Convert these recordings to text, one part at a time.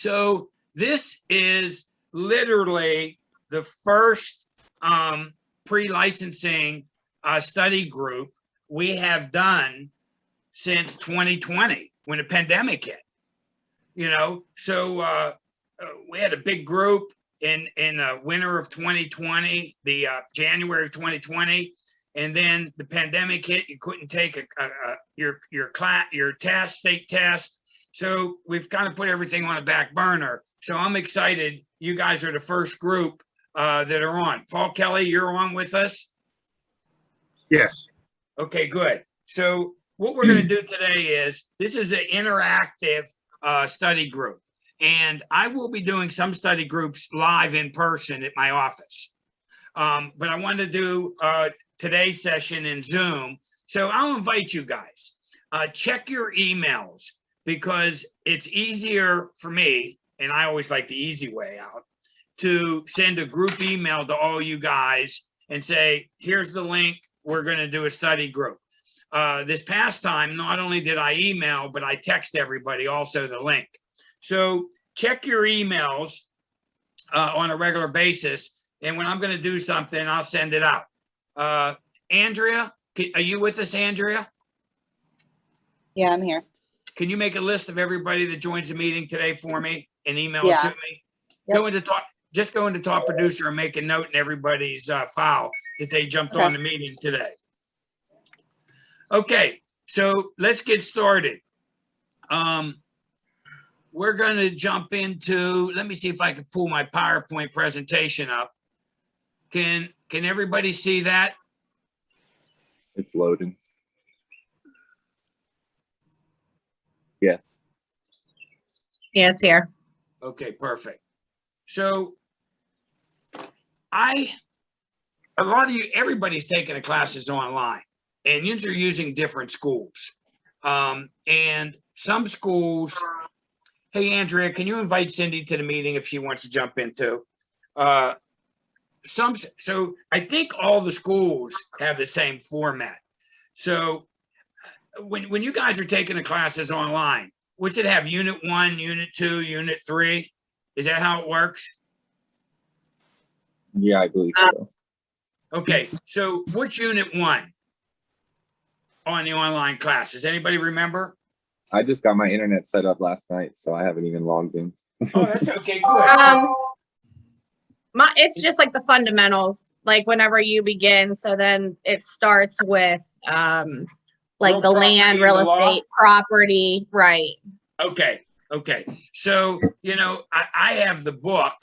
So this is literally the first pre-licensing study group we have done since 2020 when the pandemic hit. You know, so we had a big group in winter of 2020, the January of 2020, and then the pandemic hit. You couldn't take your test, state test. So we've kind of put everything on a back burner. So I'm excited. You guys are the first group that are on. Paul Kelly, you're on with us? Yes. Okay, good. So what we're going to do today is, this is an interactive study group. And I will be doing some study groups live in person at my office. But I want to do today's session in Zoom. So I'll invite you guys. Check your emails, because it's easier for me, and I always like the easy way out, to send a group email to all you guys and say, here's the link, we're going to do a study group. This past time, not only did I email, but I text everybody also the link. So check your emails on a regular basis, and when I'm going to do something, I'll send it out. Andrea, are you with us, Andrea? Yeah, I'm here. Can you make a list of everybody that joins the meeting today for me and email it to me? Yep. Just go into top producer and make a note in everybody's file that they jumped on the meeting today. Okay, so let's get started. We're going to jump into, let me see if I can pull my PowerPoint presentation up. Can everybody see that? It's loading. Yes. Yeah, it's here. Okay, perfect. So everybody's taking the classes online, and you're using different schools. And some schools, hey, Andrea, can you invite Cindy to the meeting if she wants to jump in too? So I think all the schools have the same format. So when you guys are taking the classes online, what's it have? Unit 1, Unit 2, Unit 3? Is that how it works? Yeah, I believe so. Okay, so what's Unit 1 on the online class? Does anybody remember? I just got my internet set up last night, so I haven't even logged in. Oh, that's okay, good. It's just like the fundamentals, like whenever you begin. So then it starts with like the land, real estate, property, right? Okay. So, you know, I have the book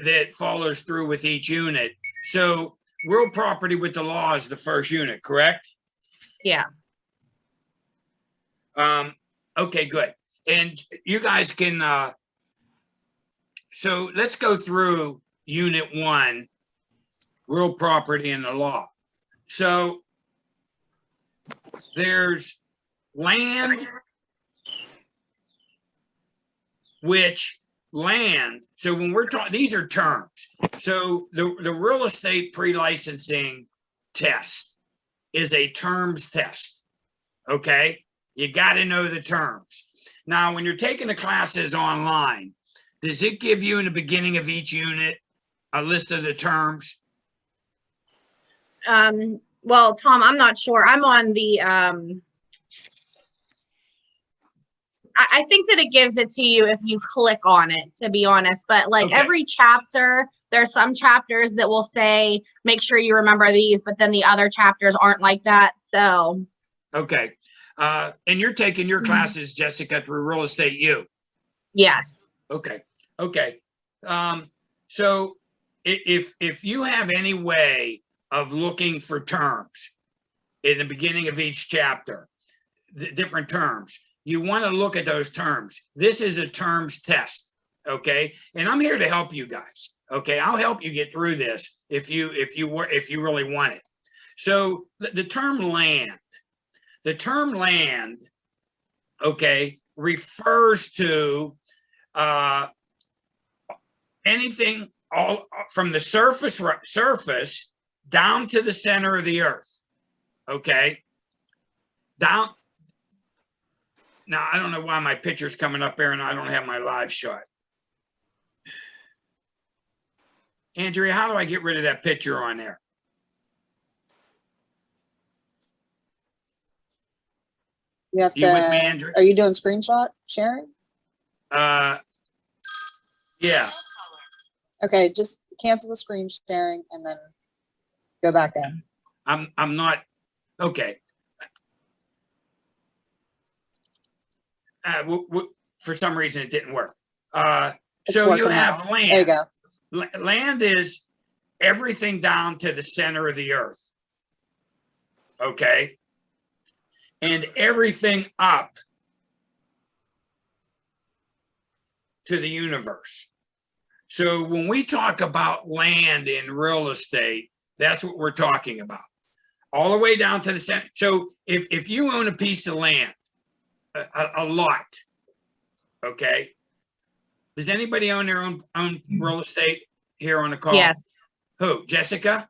that follows through with each unit. So real property with the law is the first unit, correct? Yeah. Okay, good. And you guys can, so let's go through Unit 1, real property and the law. So there's land, so when we're talking, these are terms. So the real estate pre-licensing test is a terms test, okay? You got to know the terms. Now, when you're taking the classes online, does it give you in the beginning of each unit a list of the terms? Well, Tom, I'm not sure. I'm on the, I think that it gives it to you if you click on it, to be honest. But like every chapter, there's some chapters that will say, make sure you remember these, but then the other chapters aren't like that. So. Okay. And you're taking your classes, Jessica, through Real Estate U? Yes. Okay. So if you have any way of looking for terms in the beginning of each chapter, the different terms, you want to look at those terms. This is a terms test, okay? And I'm here to help you guys, okay? I'll help you get through this if you really want it. So the term land, okay, refers to anything all from the surface down to the center of the earth, okay? Down Now, I don't know why my picture's coming up there and I don't have my live shot. Andrea, how do I get rid of that picture on there? You have You with me, to, Andrew? are you doing screenshot sharing? Yeah, Okay, just cancel the screen sharing and then go back in. I'm not, okay. For some reason, it didn't work. It's So you working now. have There you land. go. Land is everything down to the center of the earth. Okay? And everything up to the universe. So when we talk about land in real estate, that's what we're talking about. All the way down to the center. So if you own a piece of land, a lot, okay? Does anybody own their own real estate here on the call? Yes. Who? Jessica?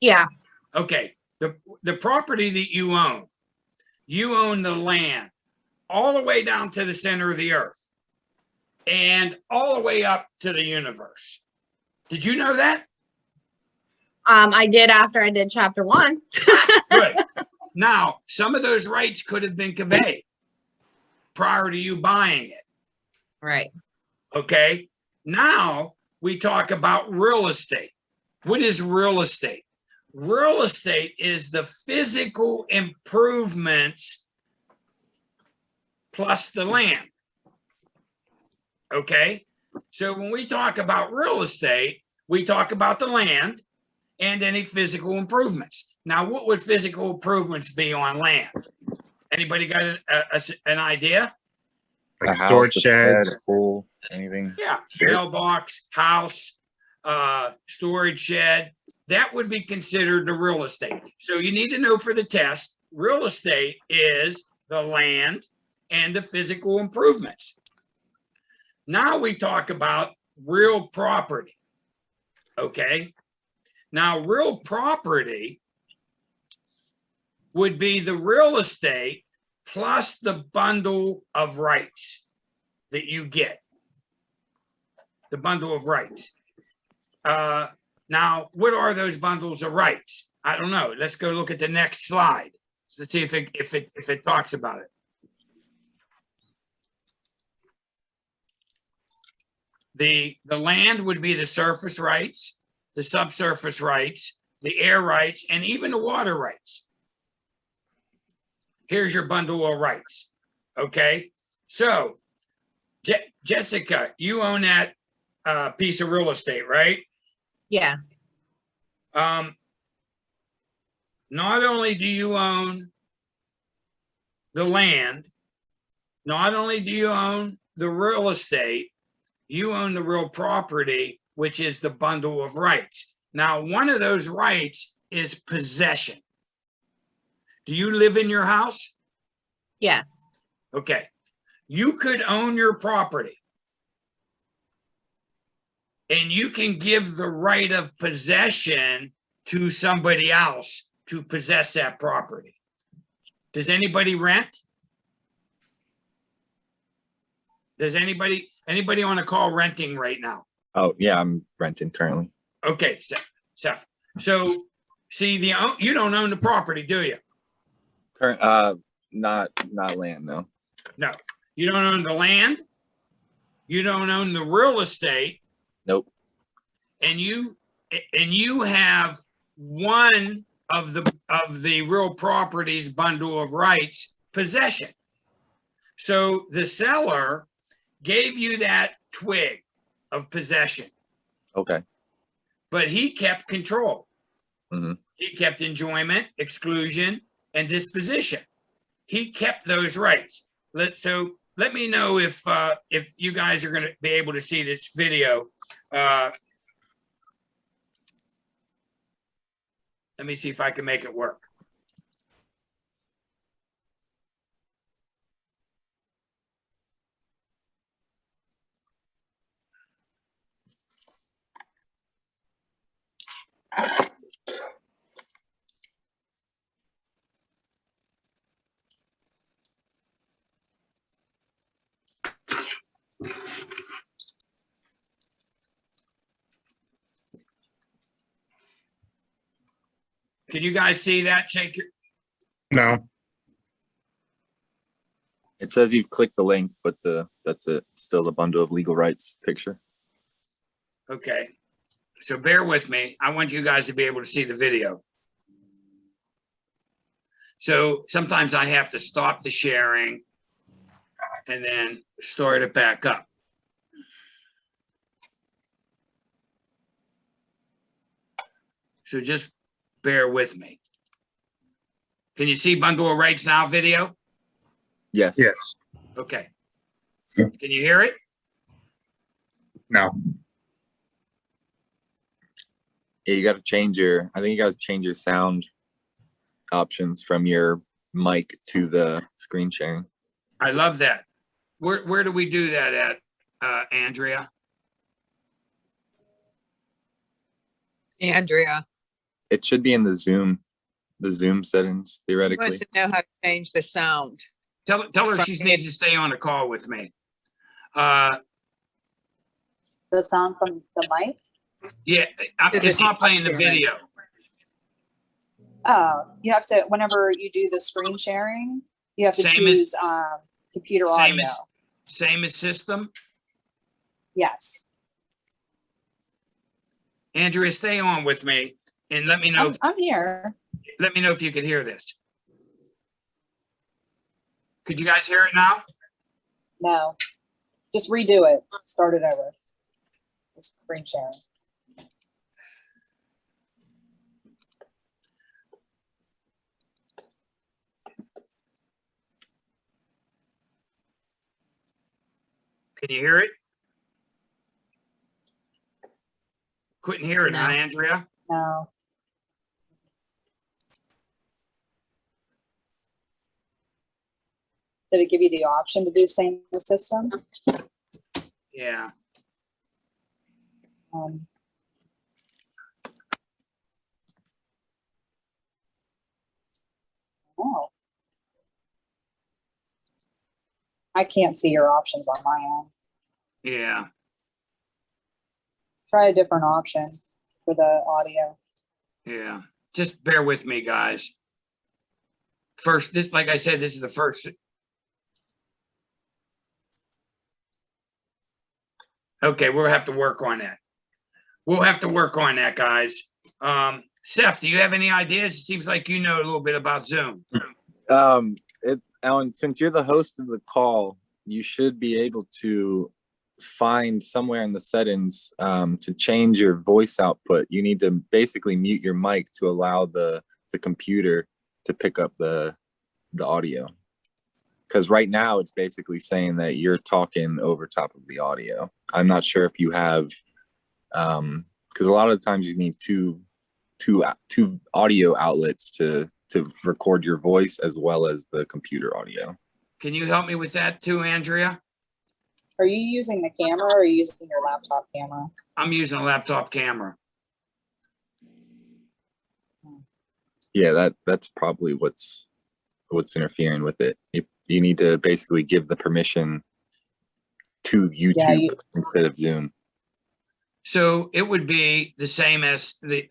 Yeah. Okay. The property that you own the land all the way down to the center of the earth and all the way up to the universe. Did you know that? I did after I did chapter 1. Good. Now, some of those rights could have been conveyed prior to you buying it. Right. Okay. Now we talk about real estate. What is real estate? Real estate is the physical improvements plus the land. Okay. So when we talk about real estate, we talk about the land and any physical improvements. Now, what would physical improvements be on land? Anybody got an idea? Like A house, storage a shed, sheds. a pool, anything. Yeah, mailbox, house, storage shed. That would be considered the real estate. So you need to know for the test, real estate is the land and the physical improvements. Now we talk about real property. Okay. Now, real property would be the real estate plus the bundle of rights that you get. The bundle of rights. Now, what are those bundles of rights? I don't know. Let's go look at the next slide. Let's see if it talks about it. The land would be the surface rights, the subsurface rights, the air rights, and even the water rights. Here's your bundle of rights. Okay. So, Jessica, you own that piece of real estate, right? Yes. Not only do you own the land, not only do you own the real estate, you own the real property, which is the bundle of rights. Now, one of those rights is possession. Do you live in your house? Yes. Okay. You could own your property and you can give the right of possession to somebody else to possess that property. Does anybody rent? Does anybody on the call renting right now? Oh yeah, I'm renting currently. Okay, Seth. So see, you don't own the property, do you? Not land, no. No, you don't own the land. You don't own the real estate. Nope. And you have one of the real property's bundle of rights, possession. So the seller gave you that twig of possession. Okay. But he kept control. Mm-hmm. He kept enjoyment, exclusion, and disposition. He kept those rights. So let me know if you guys are going to be able to see this video. Let me see if I can make it work. Can you guys see that? Shake your, No. It says you've clicked the link, but that's it. Still the bundle of legal rights picture. okay. So bear with me. I want you guys to be able to see the video. So sometimes I have to stop the sharing and then start it back up. So just bear with me. Can you see bundle of rights now video? Yes. Yes. Okay. Can you hear it? No. Yeah, you got to change your. I think you got to change your sound options from your mic to the screen sharing. I love that. Where do we do that at, Andrea? Andrea It should be in the Zoom settings theoretically. wants to know how to change the sound. Tell her she needs to stay on a call with me. The sound from the mic? Yeah, it's not playing the video. Oh, you have to, whenever you do the screen sharing, you have to Same as- choose computer Same audio. Same as system. Yes. Andrea, stay on with me and let me know. I'm here. Let me know if you can hear this. Could you guys hear it now? No. Just redo it. Start it over. The screen sharing. Can you hear it? Couldn't hear it, huh, No. Andrea? No. Did it give you the option to do same system? Yeah. Oh. I can't see your options on my end. Yeah. Try a different option for the audio. Yeah. Just bear with me, guys. First, this, like I said, this is the first. Okay, we'll have to work on that. We'll have to work on that, guys. Seth, do you have any ideas? It seems like you know a little bit about Zoom. Alan, since you're the host of the call, you should be able to find somewhere in the settings to change your voice output. You need to basically mute your mic to allow the computer to pick up the audio. Because right now it's basically saying that you're talking over top of the audio. I'm not sure if you have, because a lot of the times you need two audio outlets to record your voice as well as the computer audio. Can you help me with that too, Andrea? Are you using the camera or are you using your laptop camera? I'm using a laptop camera. Yeah, that's probably what's interfering with it. You need to basically give the permission to YouTube instead of Zoom. So it would be the same as the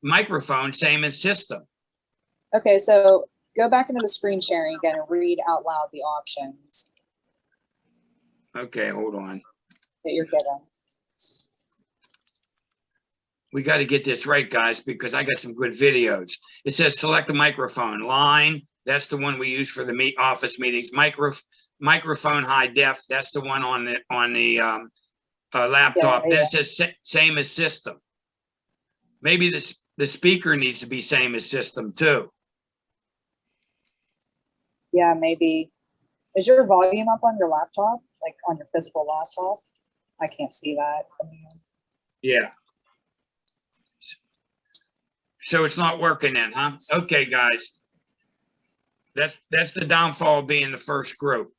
microphone, same as system. Okay, so go back into the screen sharing again and read out loud the options Okay, hold on. that you're given. We got to get this right, guys, because I got some good videos. It says select the microphone line. That's the one we use for the office meetings. Microphone high def. That's the one on the laptop. Yeah, Then it says same as system. Maybe the speaker needs to be same as system too. Yeah, maybe. Is your volume up on your laptop? Like on your physical laptop? I can't see that from here. Yeah. So it's not working then, huh? Okay, guys. That's the downfall of being the first group.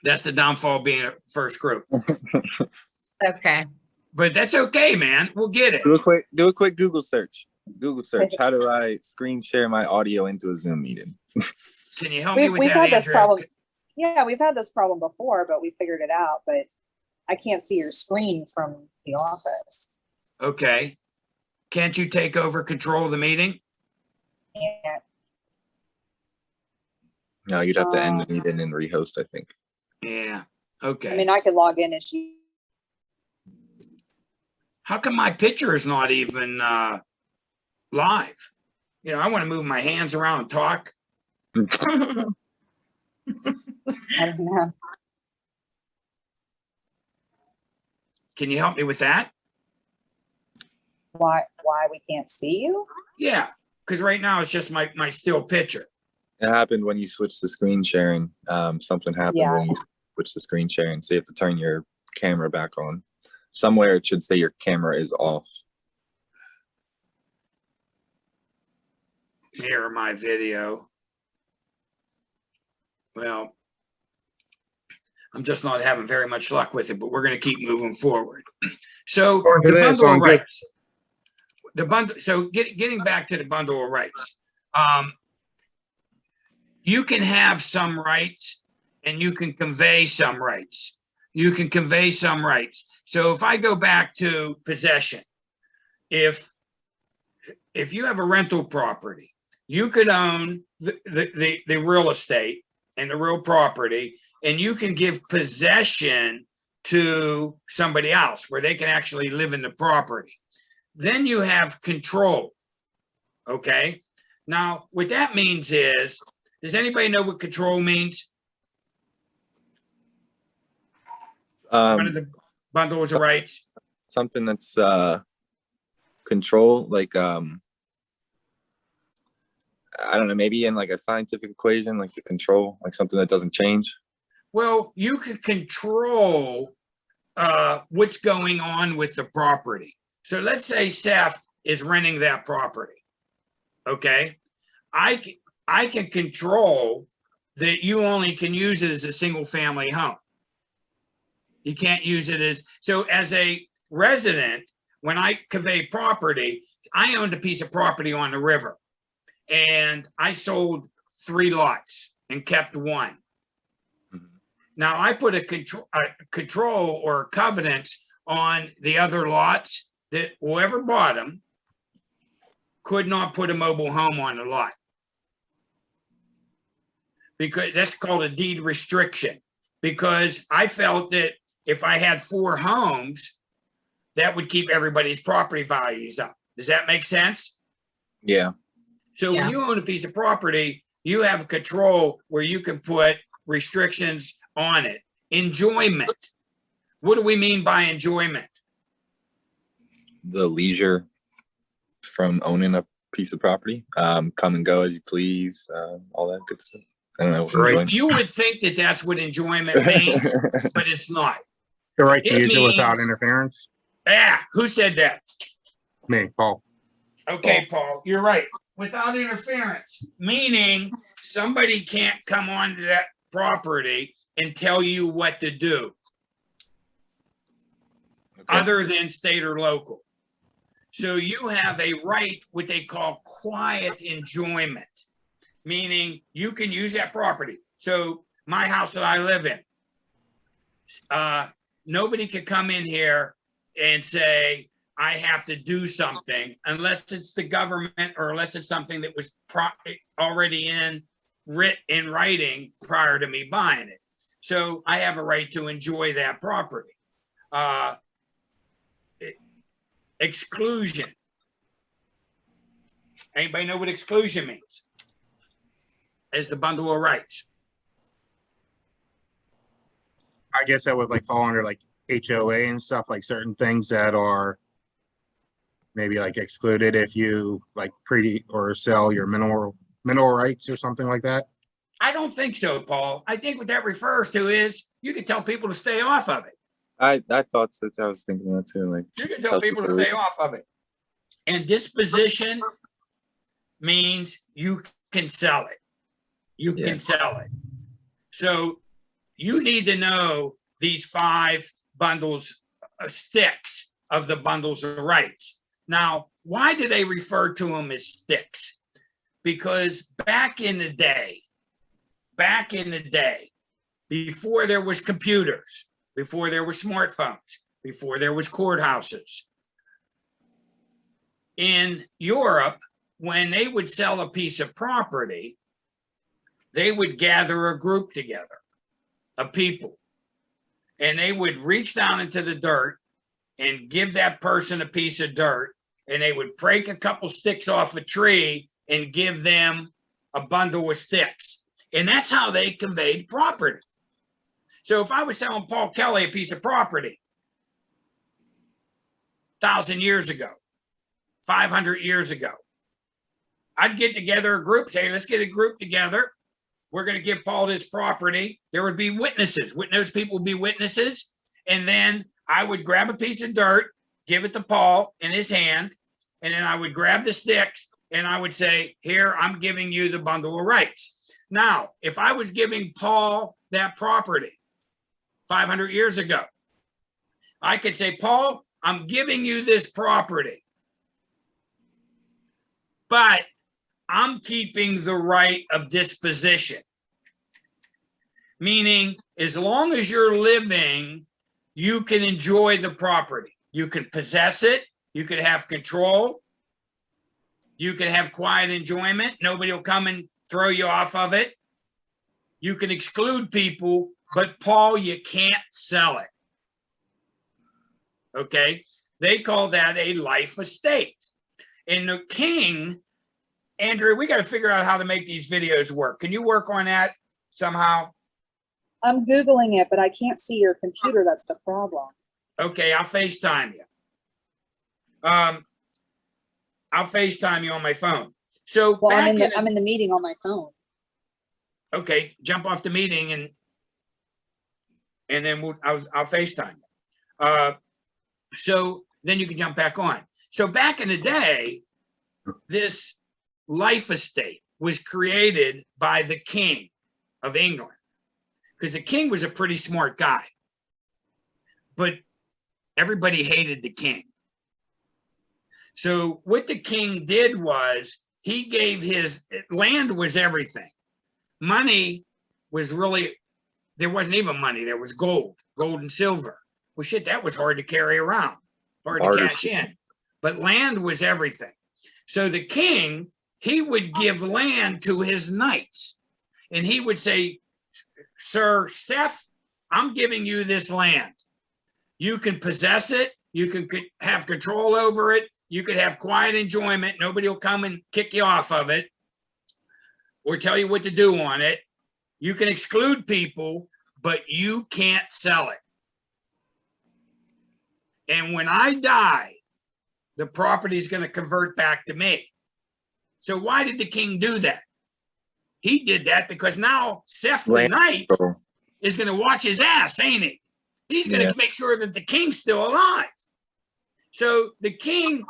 That's the downfall of being a first group. Okay. But that's okay, man. We'll get it. Do a quick Google search. Google search. How do I screen share my audio into a Zoom meeting? Can you help me with We've that, had this Andrea? problem. Yeah, we've had this problem before, but we figured it out. But I can't see your screen from the office. Okay. Can't you take over control of the meeting? And No, you'd have to end the meeting and rehost, I think. Yeah, I okay. mean, I could log in as she, How come my picture is not even live? You know, I want to move my hands around and talk. I don't know. Can you help me with that? Why we can't see you? Yeah, because right now it's just my still picture. It happened when you switched to screen sharing. Something happened Yeah. when you switched to screen sharing. So you have to turn your camera back on. Somewhere it should say your camera is off. Mirror my video. Well, I'm just not having very much luck with it, but we're going to keep moving forward. So According to the this, bundle of I'm good. rights. The bundle. So getting back to the bundle of rights. You can have some rights and you can convey some rights. You can convey some rights. So if I go back to possession, if you have a rental property, you could own the real estate and the real property, and you can give possession to somebody else where they can actually live in the property. Then you have control. Okay. Now, what that means is, does anybody know what control means? One of the bundles of rights. Something that's control, like I don't know, maybe in like a scientific equation, like the control, like something that doesn't change. Well, you can control what's going on with the property. So let's say Seth is renting that property. Okay. I can control that you only can use it as a single family home. You can't use it as a resident, when I convey property, I owned a piece of property on the river and I sold 3 lots and kept 1. Mhm. Now I put a control or covenants on the other lots that whoever bought them could not put a mobile home on the lot. Because that's called a deed restriction. Because I felt that if I had 4 homes, that would keep everybody's property values up. Does that make sense? Yeah. So when Yeah. you own a piece of property, you have control where you can put restrictions on it. Enjoyment. What do we mean by enjoyment? The leisure from owning a piece of property, come and go as you please, all that good stuff. I don't know. Right. enjoying- You would think that that's what enjoyment means, but it's not. The right to It use it without means- interference. Ah, who said that? Me, Paul. Okay, Paul, you're right. Without interference, meaning somebody can't come onto that property and tell you what to do, Okay. other than state or local. So you have a right, what they call quiet enjoyment, meaning you can use that property. So my house that I live in, nobody could come in here and say, I have to do something unless it's the government or unless it's something that was already in writing prior to me buying it. So I have a right to enjoy that property. Exclusion. Anybody know what exclusion means? As the bundle of rights. I guess that would like fall under like HOA and stuff, like certain things that are maybe like excluded if you like or sell your mineral rights or something like that. I don't think so, Paul. I think what that refers to is you can tell people to stay off of it. I thought so. I was thinking that too. Like You can just tell people to stay off of it. And disposition means you can sell it. You Yeah. can sell it. So you need to know these 5 bundles of sticks of the bundles of rights. Now, why do they refer to them as sticks? Because back in the day, before there was computers, before there were smartphones, before there was courthouses, in Europe, when they would sell a piece of property, they would gather a group together of people, and they would reach down into the dirt and give that person a piece of dirt, and they would break a couple sticks off a tree and give them a bundle of sticks. And that's how they conveyed property. So if I was selling Paul Kelly a piece of property 1,000 years ago, 500 years ago, I'd get together a group, say, let's get a group together. We're going to give Paul this property. There would be witnesses. Those people would be witnesses. And then I would grab a piece of dirt, give it to Paul in his hand, and then I would grab the sticks and I would say, here, I'm giving you the bundle of rights. Now, if I was giving Paul that property 500 years ago, I could say, Paul, I'm giving you this property, but I'm keeping the right of disposition. Meaning, as long as you're living, you can enjoy the property. You can possess it. You can have control. You can have quiet enjoyment. Nobody will come and throw you off of it. You can exclude people, but Paul, you can't sell it. Okay? They call that a life estate. And the king, Andrea, we got to figure out how to make these videos work. Can you work on that somehow? I'm Googling it, but I can't see your computer. That's the problem. Okay, I'll FaceTime you. I'll FaceTime you on my phone. So Well, back I'm in the meeting on my phone. okay, jump off the meeting and then I'll FaceTime you. So then you can jump back on. So back in the day, this life estate was created by the king of England, because the king was a pretty smart guy, but everybody hated the king. So what the king did was he gave his land was everything. Money was really, there wasn't even money. There was gold and silver. Well, shit, that was hard to carry around, hard to cash in. But land was everything. So the king, he would give land to his knights. And he would say, Sir Steph, I'm giving you this land. You can possess it. You can have control over it. You could have quiet enjoyment. Nobody will come and kick you off of it or tell you what to do on it. You can exclude people, but you can't sell it. And when I die, the property is going to convert back to me. So why did the king do that? He did that because now Seth the knight is going to watch his ass, ain't he? He's going to make sure that the king's still alive. So the king,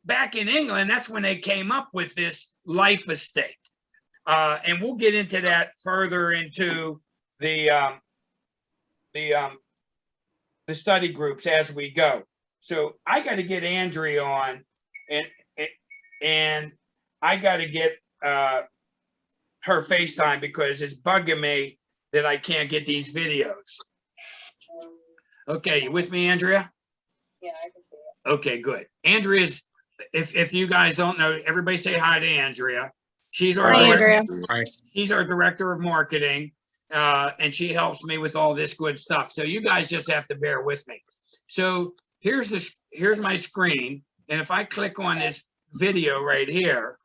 back in England, that's when they came up with this life estate. And we'll get into that further into the study groups as we go. So I got to get Andrea on, and I got to get her FaceTime because it's bugging me that I can't get these videos. Okay, you with me, Andrea? Yeah, I can see it. Okay, good. Andrea's, if you guys don't know, everybody say hi to Andrea. She's our Hi, Andrea. She's our director of marketing, and she helps me with all this good stuff. So you guys just have to bear with me. So here's my screen, and if I click on this video right here.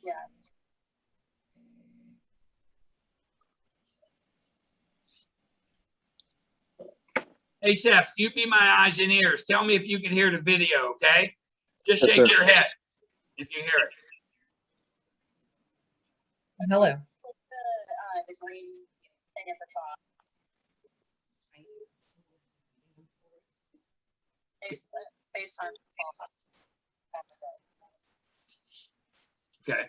Yeah. Hey, Seth, you be my eyes and ears. Tell me if you can hear the video, okay? Just Yes, shake sir. your head if you hear it. Hello. Click the green thing at the top. FaceTime. Okay.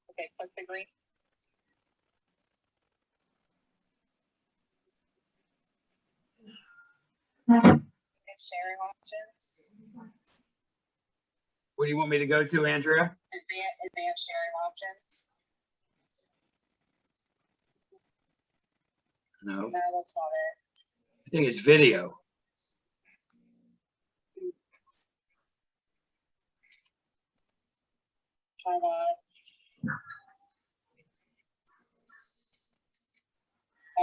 Okay, click the green. It's sharing options. What do you want me to go to, Andrea? Advanced sharing options. No, No, that's not it. I think it's video. Try that.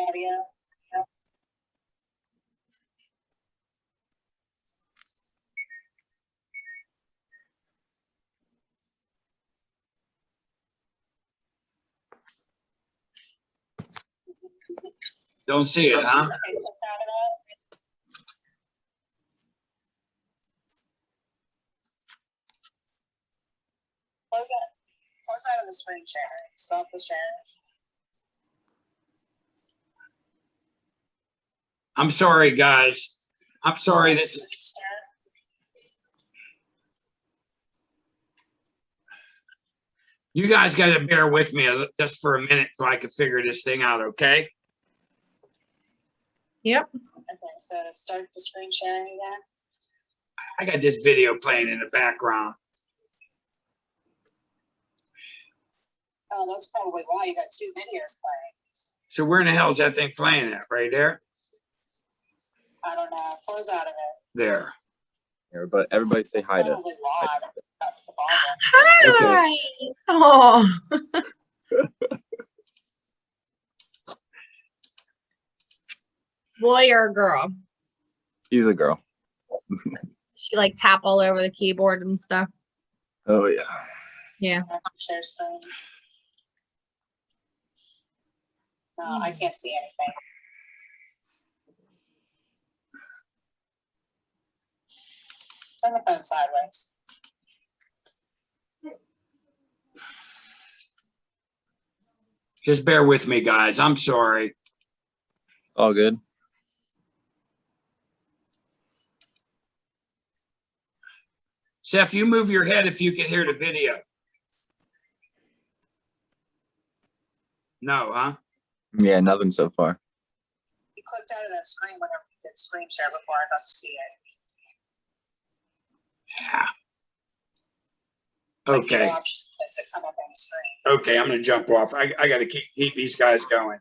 Audio. Don't see it, huh? Okay, click out of that. Close out of the screen sharing. Stop the sharing. I'm sorry, guys. I'm sorry. You guys got to bear with me just for a minute so I can figure this thing out, okay? Yep. Okay, so start the screen sharing again. I got this video playing in the background. Oh, that's probably why you got two videos playing. So where in the hell is that thing playing at? Right there? I don't know. Close out of it. There. Everybody say hi to. Probably why. That's the bottom. Hi. Oh. Boy or girl? He's a girl. She like tap all over the keyboard and stuff. Oh yeah. Yeah. Share screen. No, I can't see anything. Turn the phone sideways. Just bear with me, guys. I'm sorry. All good. Seth, you move your head if you can hear the video. No, huh? Yeah, nothing so far. You clicked out of that screen whenever you did screen share before. I got to see it. Yeah. Okay. Like, options that come up on the screen. Okay, I'm gonna jump off. I gotta keep these guys going.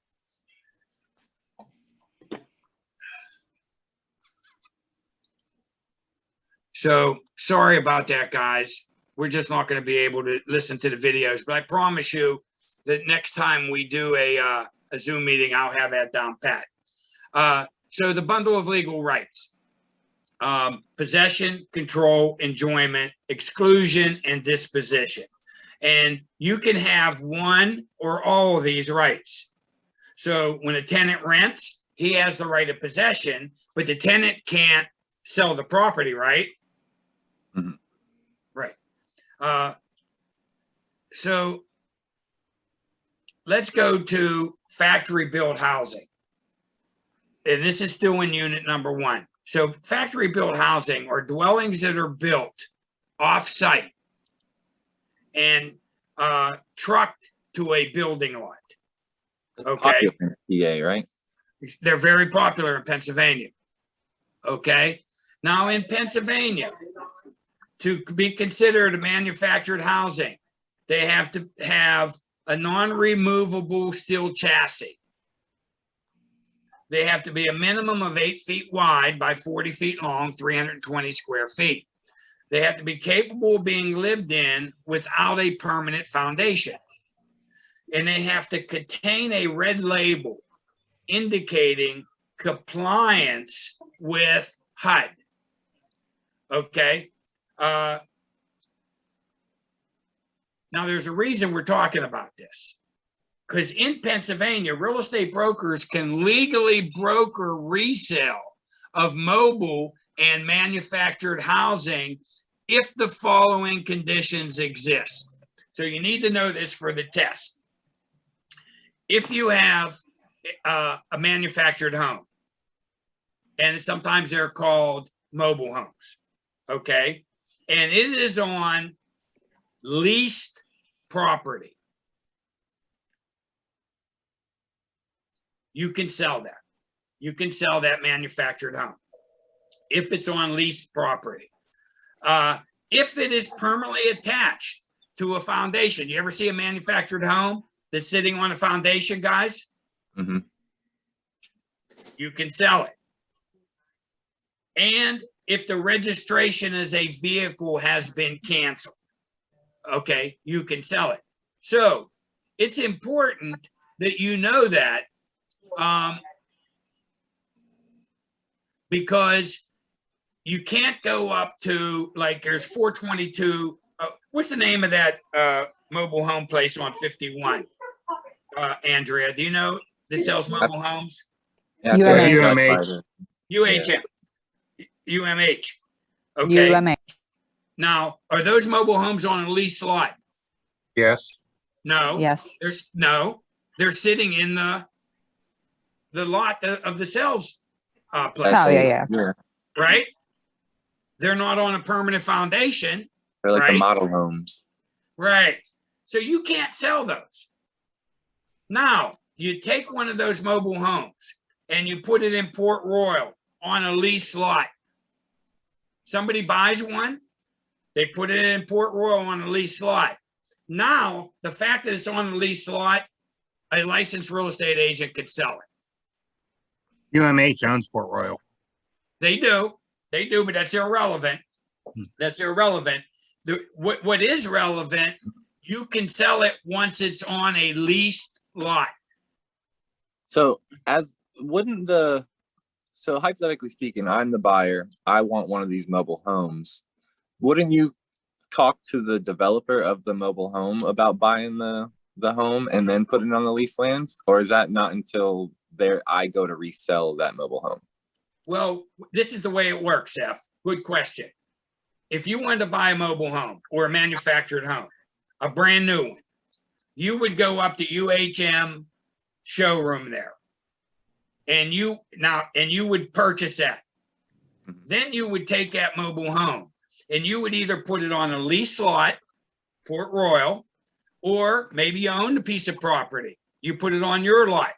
So sorry about that, guys. We're just not gonna be able to listen to the videos, but I promise you that next time we do a Zoom meeting, I'll have that down pat. So the bundle of legal rights. Possession, control, enjoyment, exclusion, and disposition. And you can have one or all of these rights. So when a tenant rents, he has the right of possession, but the tenant can't sell the property, right? Mm-hmm. Right. So let's go to factory built housing. And this is still in unit number 1. So factory built housing are dwellings that are built off-site and trucked to a building lot. That's Okay. popular in PA, right? They're very popular in Pennsylvania. Okay. Now in Pennsylvania, to be considered a manufactured housing, they have to have a non-removable steel chassis. They have to be a minimum of 8 feet wide by 40 feet long, 320 square feet. They have to be capable of being lived in without a permanent foundation. And they have to contain a red label indicating compliance with HUD. Okay. Now there's a reason we're talking about this. Because in Pennsylvania, real estate brokers can legally broker resale of mobile and manufactured housing if the following conditions exist. So you need to know this for the test. If you have a manufactured home, and sometimes they're called mobile homes, okay? And it is on leased property. You can sell that. You can sell that manufactured home if it's on leased property. If it is permanently attached to a foundation, you ever see a manufactured home that's sitting on a foundation, guys? Mm-hmm. You can sell it. And if the registration as a vehicle has been canceled. okay, you can sell it. So it's important that you know that, because you can't go up to, like, there's 422. What's the name of that mobile home place on 51? Andrea, do you know that sells mobile homes? Yeah, I feel like UMH. it's right by the- UHM, UMH. Okay. UMA. Now, are those mobile homes on a lease lot? Yes. No. Yes. They're sitting in the lot of the sales place, Oh, yeah. right? They're not on a permanent foundation, They're like the Right. model homes. right? So you can't sell those. Now, you take one of those mobile homes and you put it in Port Royal on a lease lot. Somebody buys one, they put it in Port Royal on a lease lot. Now, the fact that it's on a lease lot, a licensed real estate agent could sell it. UMH owns Port Royal. They do, but that's irrelevant. That's irrelevant. What is relevant, you can sell it once it's on a leased lot. So so hypothetically speaking, I'm the buyer. I want one of these mobile homes. Wouldn't you talk to the developer of the mobile home about buying the home and then put it on the lease land? Or is that not until I go to resell that mobile home? Well, this is the way it works, Seth. Good question. If you wanted to buy a mobile home or a manufactured home, a brand new one, you would go up to UHM showroom there. And you would purchase that. Mhm. Then you would take that mobile home and you would either put it on a lease lot, Port Royal, or maybe you own a piece of property. You put it on your lot.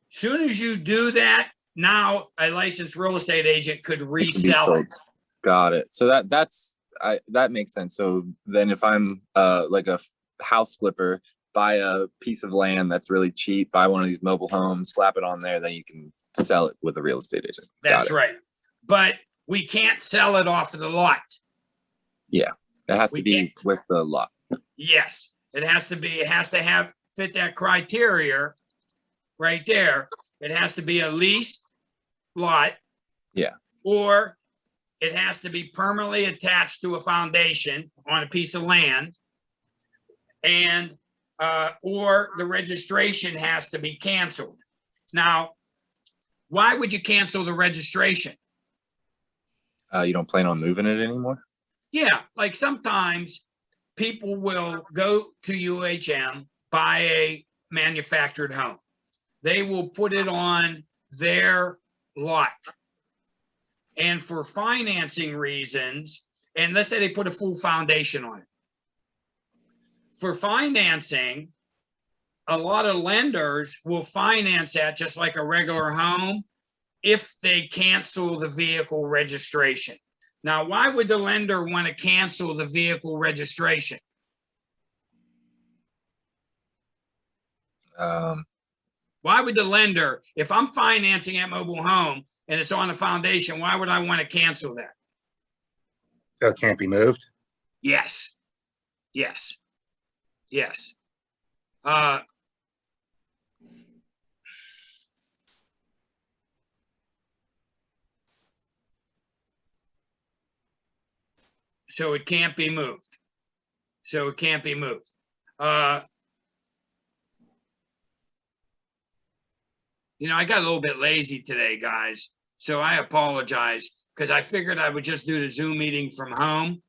Soon as you do that, now a licensed real estate agent could It can be resell it. sold. Got it. So that makes sense. So then if I'm like a house flipper, buy a piece of land that's really cheap, buy one of these mobile homes, slap it on there, then you can sell it with a real estate agent. That's right. But we can't sell it off of the lot. It has We to be can't. with the lot. Yes, it has to fit that criteria right there. It has to be a leased lot. Yeah. Or it has to be permanently attached to a foundation on a piece of land. And or the registration has to be canceled. Now, why would you cancel the registration? You don't plan on moving it anymore? Yeah, like sometimes people will go to UHM, buy a manufactured home. They will put it on their lot. And for financing reasons, and let's say they put a full foundation on it. For financing, a lot of lenders will finance that just like a regular home if they cancel the vehicle registration. Now, why would the lender want to cancel the vehicle registration? Why would the lender, if I'm financing a mobile home and it's on a foundation, why would I want to cancel that? So it can't be moved. Yes. Yes. Yes. So it can't be moved. So it can't be moved. You know, I got a little bit lazy today, guys. So I apologize because I figured I would just do the Zoom meeting from home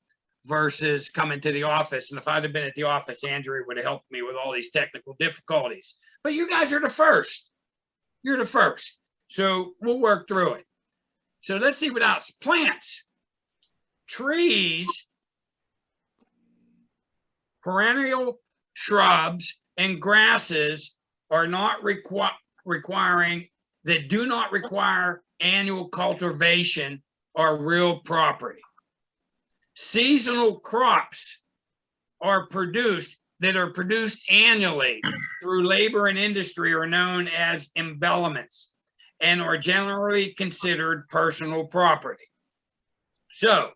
versus coming to the office. And if I'd have been at the office, Andrea would have helped me with all these technical difficulties. But you guys are the first. You're the first. So we'll work through it. So let's see what else. Plants, trees, perennial shrubs, and grasses are not requiring, that do not require annual cultivation are real property. Seasonal crops are produced annually through labor and industry are known as embellments and are generally considered personal property. So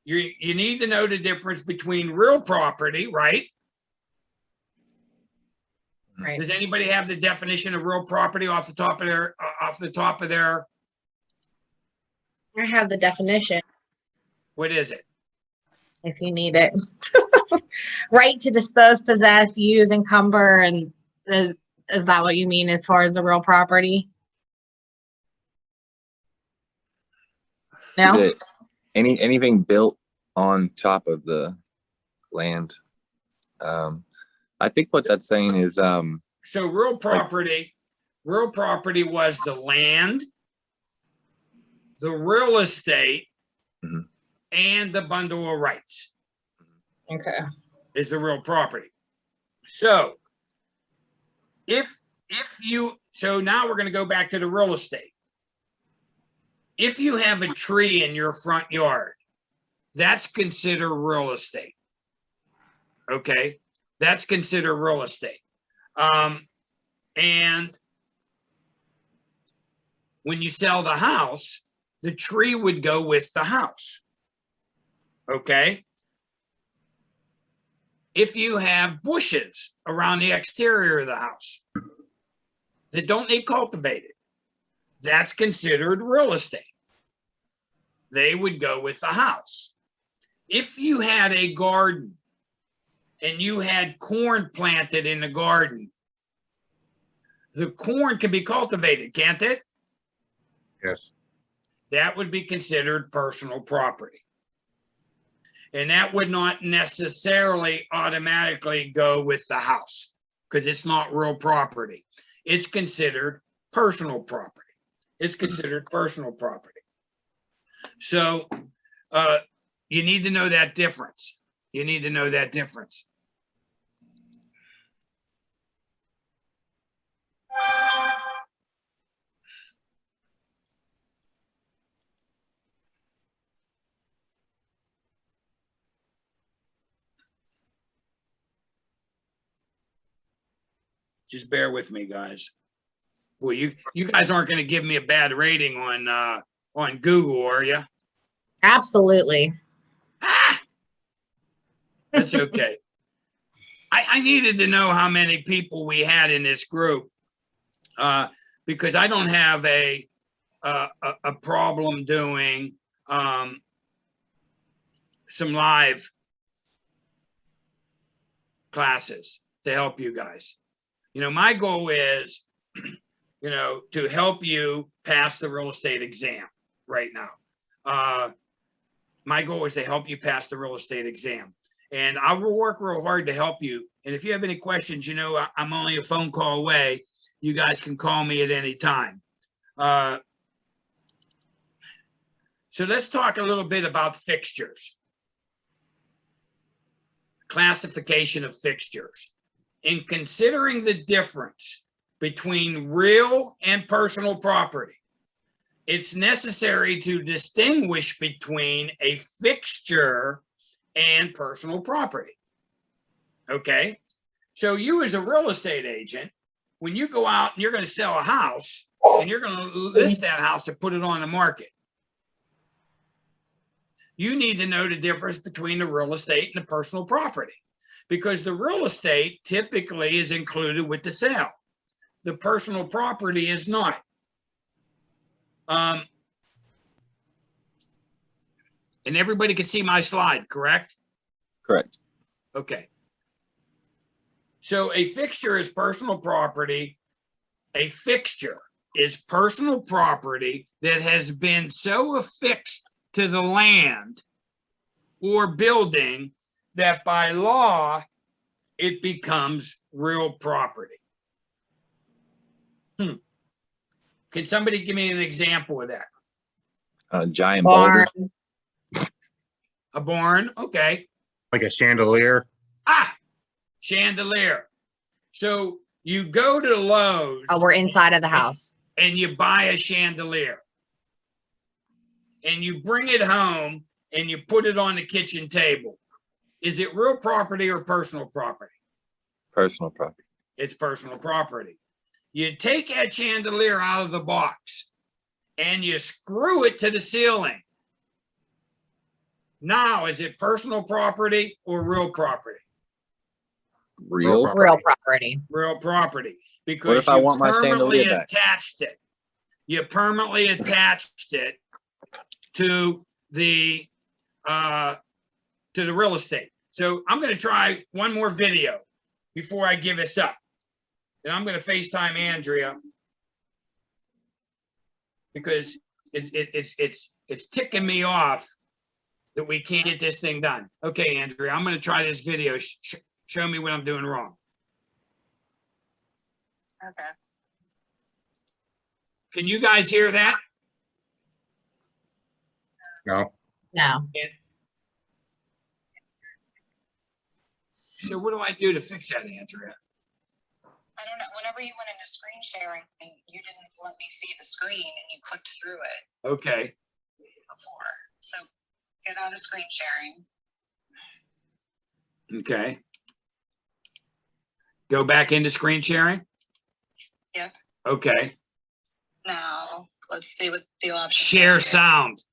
you need to know the difference between real property, right? Right. Does anybody have the definition of real property off the top of their I have the definition what is it? if you need it. Right to dispose, possess, use, encumber, and is that what you mean as far as the real property? Is No? it anything built on top of the land? I think what that's saying is, So real property was the land, the real estate, Mhm. and the bundle of rights Okay. is the real property. So so now we're going to go back to the real estate. If you have a tree in your front yard, that's considered real estate. Okay, that's considered real estate. And when you sell the house, the tree would go with the house. Okay. If you have bushes around the exterior of the house that don't need cultivated, that's considered real estate. They would go with the house. If you had a garden and you had corn planted in the garden, the corn can be cultivated, can't it? Yes. That would be considered personal property. And that would not necessarily automatically go with the house because it's not real property. It's considered personal property. It's considered personal property. So you need to know that difference. You need to know that difference. Just bear with me, guys. Well, you guys aren't going to give me a bad rating on Google, are you? Absolutely. Ah, that's okay. I needed to know how many people we had in this group because I don't have a problem doing some live classes to help you guys. You know, my goal is, you know, to help you pass the real estate exam right now. My goal is to help you pass the real estate exam. And I will work real hard to help you. And if you have any questions, you know, I'm only a phone call away. You guys can call me at any time. So let's talk a little bit about fixtures. Classification of fixtures. In considering the difference between real and personal property, it's necessary to distinguish between a fixture and personal property. Okay, so you as a real estate agent, when you go out and you're going to sell a house and you're going to list that house and put it on the market, you need to know the difference between the real estate and the personal property, because the real estate typically is included with the sale. The personal property is not. And everybody can see my slide, correct? correct. Okay. So a fixture is personal property. A fixture is personal property that has been so affixed to the land or building that by law, it becomes real property. Can somebody give me an example of that? A giant boulder. Barn. A barn, okay. Like a chandelier. Chandelier. So you go to Lowe's Oh, we're inside of the house. and you buy a chandelier. And you bring it home and you put it on the kitchen table. Is it real property or personal property? Personal property. It's personal property. You take that chandelier out of the box and you screw it to the ceiling. Now, is it personal property or real property? Real. property. Real property. Real property, What because if I you want my permanently chandelier back? attached it. You permanently attached it to the real estate. So I'm going to try one more video before I give this up. And I'm going to FaceTime Andrea because it's ticking me off that we can't get this thing done. Okay, Andrea, I'm going to try this video. Show me what I'm doing wrong. Okay. Can you guys hear that? No, No. So what do I do to fix that, Andrea? I don't know. Whenever you went into screen sharing, you didn't let me see the screen and you clicked through it Okay. before. So get out of screen sharing. Okay. Go back into screen sharing? Yep. Okay. Now, let's see what the options Share are. sound.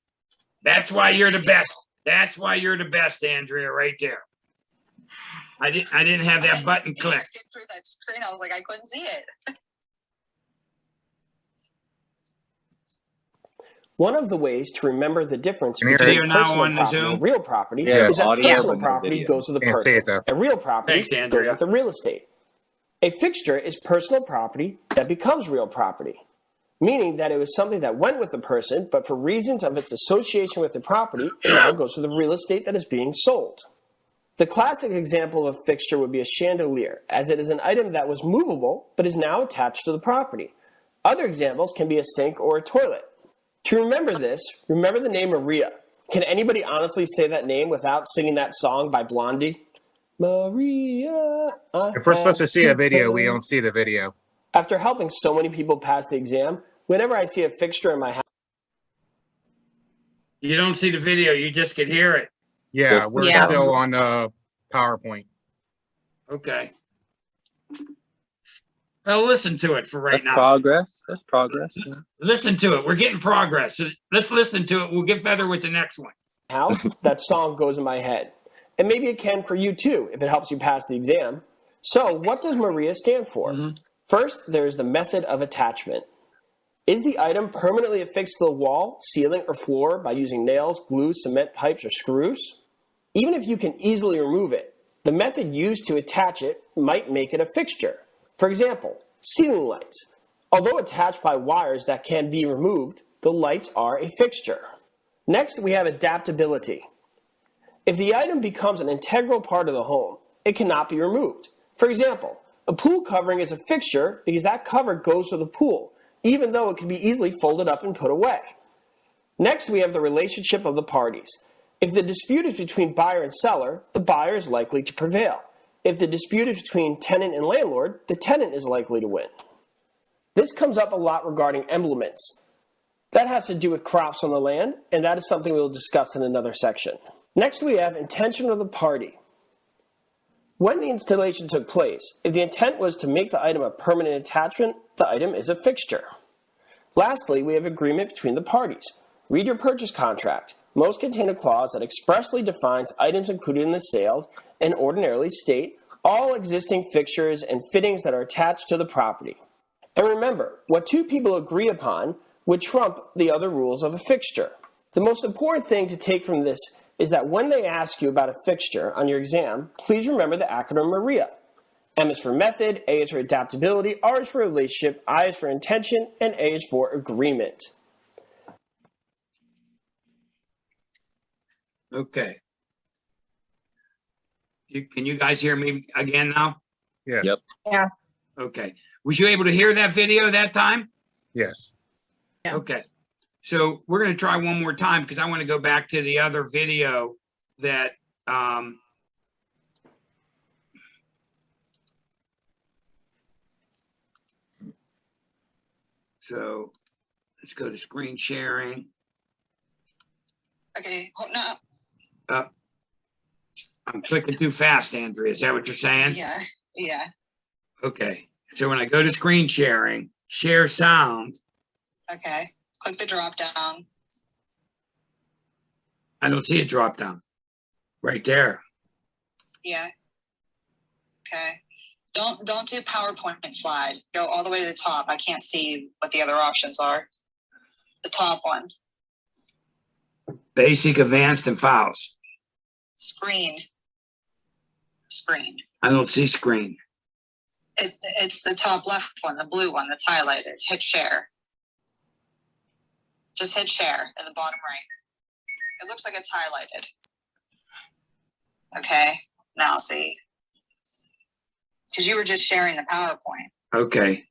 That's why you're the best. That's why you're the best, Andrea, right there. I didn't have that button I clicked. skipped through that screen. I was like, I couldn't see it. One of the ways to remember the difference Can you between hear it? Now personal on the property Zoom? and real property Yeah, is that audio, personal but no property video. goes with the can't see person, it though. and real property Thanks, goes Andrea. with the real estate. A fixture is personal property that becomes real property, meaning that it was something that went with the person, but for reasons of its association with the property, it now goes with the real estate that is being sold. The classic example of a fixture would be a chandelier, as it is an item that was movable but is now attached to the property. Other examples can be a sink or a toilet. To remember this, remember the name Maria. Can anybody honestly say that name without singing that song by Blondie? Maria. If we're supposed to see a video, we don't see the video. After helping so many people pass the exam, whenever I see a fixture in my house, You don't see the video, you just could hear it. Yeah, Just- we're Yeah. still on PowerPoint. Okay. Well, listen to it for right That's now. progress. That's progress. Yeah. Listen to it. We're getting progress. So let's listen to it. We'll get better with the next one. that song goes in my head. And maybe it can for you too, if it helps you pass the exam. So what does Maria stand for? Mhm. First, there's the method of attachment. Is the item permanently affixed to the wall, ceiling, or floor by using nails, glue, cement pipes, or screws? Even if you can easily remove it, the method used to attach it might make it a fixture. For example, ceiling lights. Although attached by wires that can be removed, the lights are a fixture. Next, we have adaptability. If the item becomes an integral part of the home, it cannot be removed. For example, a pool covering is a fixture because that cover goes to the pool, even though it can be easily folded up and put away. Next, we have the relationship of the parties. If the dispute is between buyer and seller, the buyer is likely to prevail. If the dispute is between tenant and landlord, the tenant is likely to win. This comes up a lot regarding emblements. That has to do with crops on the land, and that is something we will discuss in another section. Next, we have intention of the party. When the installation took place, if the intent was to make the item a permanent attachment, the item is a fixture. Lastly, we have agreement between the parties. Read your purchase contract. Most contain a clause that expressly defines items included in the sale and ordinarily state all existing fixtures and fittings that are attached to the property. And remember, what two people agree upon would trump the other rules of a fixture. The most important thing to take from this is that when they ask you about a fixture on your exam, please remember the acronym MARIA. M is for method, A is for adaptability, R is for relationship, I is for intention, and A is for agreement. Okay. Can you guys hear me again now? Yes. Yep. Okay. Was you able to hear that video that time? Yes. Yeah. Okay. So we're going to try one more time because I want to go back to the other video that so let's go to screen sharing. Okay, hold no. I'm clicking too fast, Andrea. Is that what you're saying? Yeah, yeah. Okay. So when I go to screen sharing, share sound, Okay. Click the drop down. I don't see a drop down. Right there. Yeah. Okay. Don't do PowerPoint slide. Go all the way to the top. I can't see what the other options are. The top one. Basic, advanced, and files. Screen. Screen. I don't see screen. It's the top left one, the blue one that's highlighted. Hit share. Just hit share in the bottom right. It looks like it's highlighted. Okay, now see. Because you were just sharing the PowerPoint. Okay.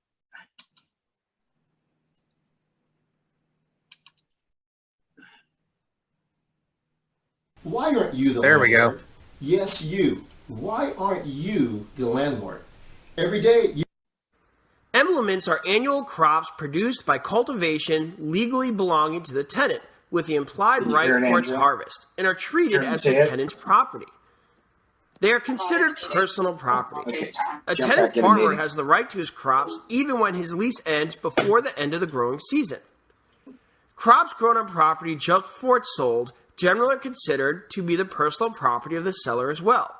Why aren't you the There we go. landlord? Yes, you. Why aren't you the landlord? Every day you Implements are annual crops produced by cultivation legally belonging to the tenant with the implied right for its harvest and are treated as the tenant's property. They are considered personal property. A tenant farmer has the right to his crops even when his lease ends before the end of the growing season. Crops grown on property just before it's sold generally are considered to be the personal property of the seller as well.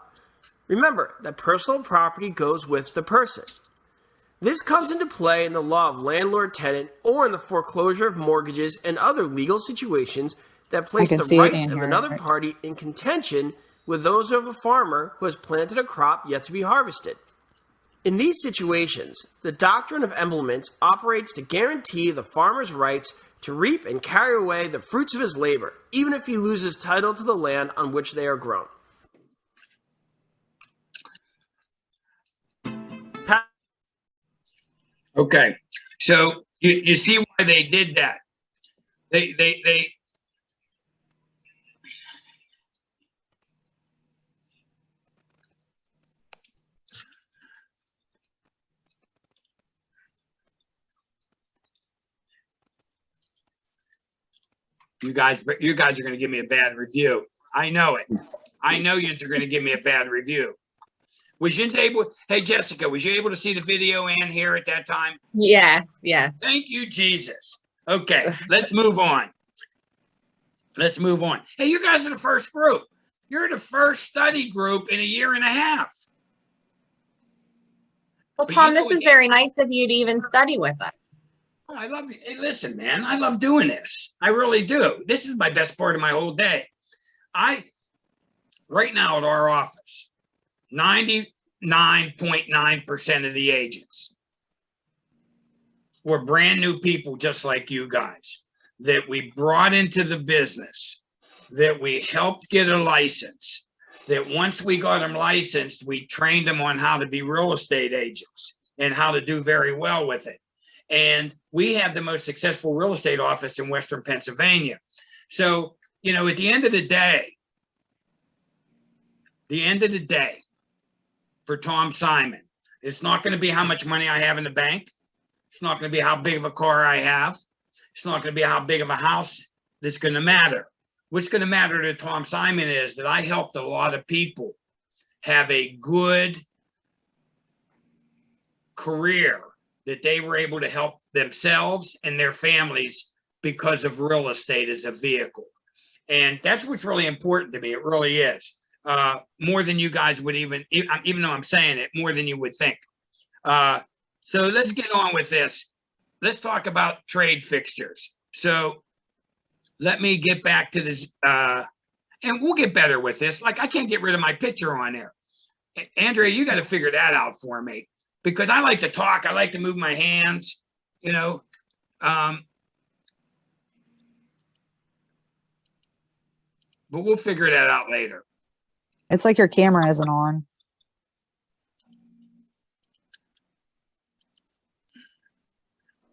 Remember that personal property goes with the person. This comes into play in the law of landlord-tenant or in the foreclosure of mortgages and other legal situations that place the rights of another party in contention with those of a farmer who has planted a crop yet to be harvested. In these situations, the doctrine of emblements operates to guarantee the farmer's rights to reap and carry away the fruits of his labor, even if he loses title to the land on which they are grown. Okay, so you see why they did that. They you guys are going to give me a bad review. I know it. I know you're going to give me a bad review. Was you able? Hey, Jessica, was you able to see the video and hear at that time? Yes, yes. Thank you, Jesus. Okay, let's move on. Let's move on. Hey, you guys are the first group. You're the first study group in a year and a half. Well, But Tom, you know this is what- very nice of you to even study with us. Oh, I love you. Hey, listen, man, I love doing this. I really do. This is my best part of my whole day. Right now at our office, 99.9% of the agents were brand new people just like you guys that we brought into the business, that we helped get a license, that once we got them licensed, we trained them on how to be real estate agents and how to do very well with it. And we have the most successful real estate office in Western Pennsylvania. So, at the end of the day, for Tom Simon, it's not going to be how much money I have in the bank. It's not going to be how big of a car I have. It's not going to be how big of a house that's going to matter. What's going to matter to Tom Simon is that I helped a lot of people have a good career, that they were able to help themselves and their families because of real estate as a vehicle. And that's what's really important to me. It really is. More than you guys would even though I'm saying it, more than you would think. So let's get on with this. Let's talk about trade fixtures. So let me get back to this, and we'll get better with this. Like, I can't get rid of my picture on there. Andrea, you got to figure that out for me, because I like to talk. I like to move my hands, but we'll figure that out later. It's like your camera isn't on.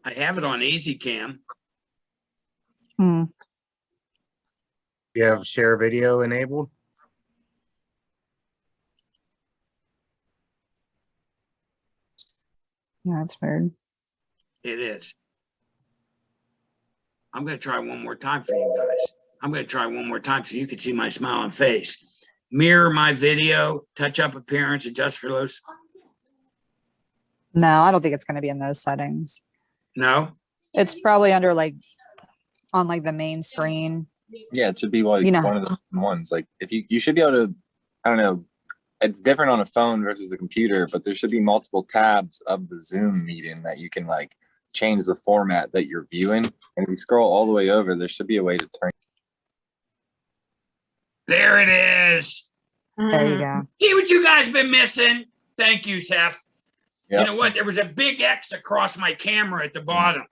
I have it on Easy Cam. Hmm. You have share video enabled? Yeah, that's weird. It is. I'm going to try one more time for you guys. I'm going to try one more time so you can see my smiling face. Mirror my video, touch up appearance, adjust for those. No, I don't think it's going to be in those settings. No? It's probably under on the main screen Yeah, it should be like You know. one of the ones. Like if you should be able to, I don't know, it's different on a phone versus the computer, but there should be multiple tabs of the Zoom meeting that you can like change the format that you're viewing. And if you scroll all the way over, there should be a way to turn. There it is. There you go. See what you guys been missing? Thank you, Seth. Yep. You know what? There was a big X across my camera at the bottom.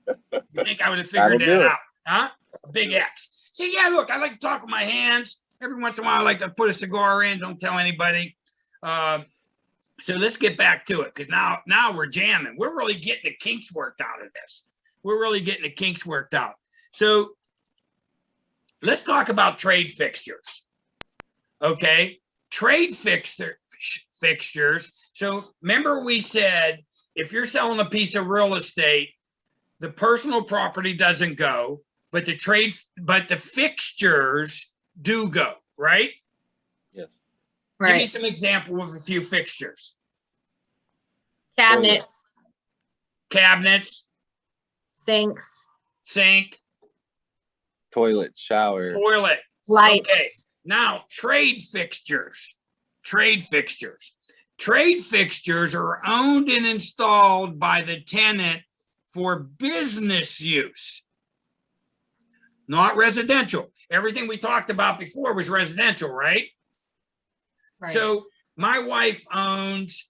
You think I would have figured That'll do that it. out? Huh? A big X. See, yeah, look, I like to talk with my hands. Every once in a while, I like to put a cigar in. Don't tell anybody. So let's get back to it, because now we're jamming. We're really getting the kinks worked out of this. We're really getting the kinks worked out. So let's talk about trade fixtures. Okay, trade fixtures. So remember we said, if you're selling a piece of real estate, the personal property doesn't go, but the fixtures do go, right? Yes. Give me Right. some example of a few fixtures. Cabinets, Cabinets, sinks, sink, Toilet, shower. toilet. lights. Okay, now trade fixtures. Trade fixtures. Trade fixtures are owned and installed by the tenant for business use, not residential. Everything we talked about before was residential, right? Right. So my wife owns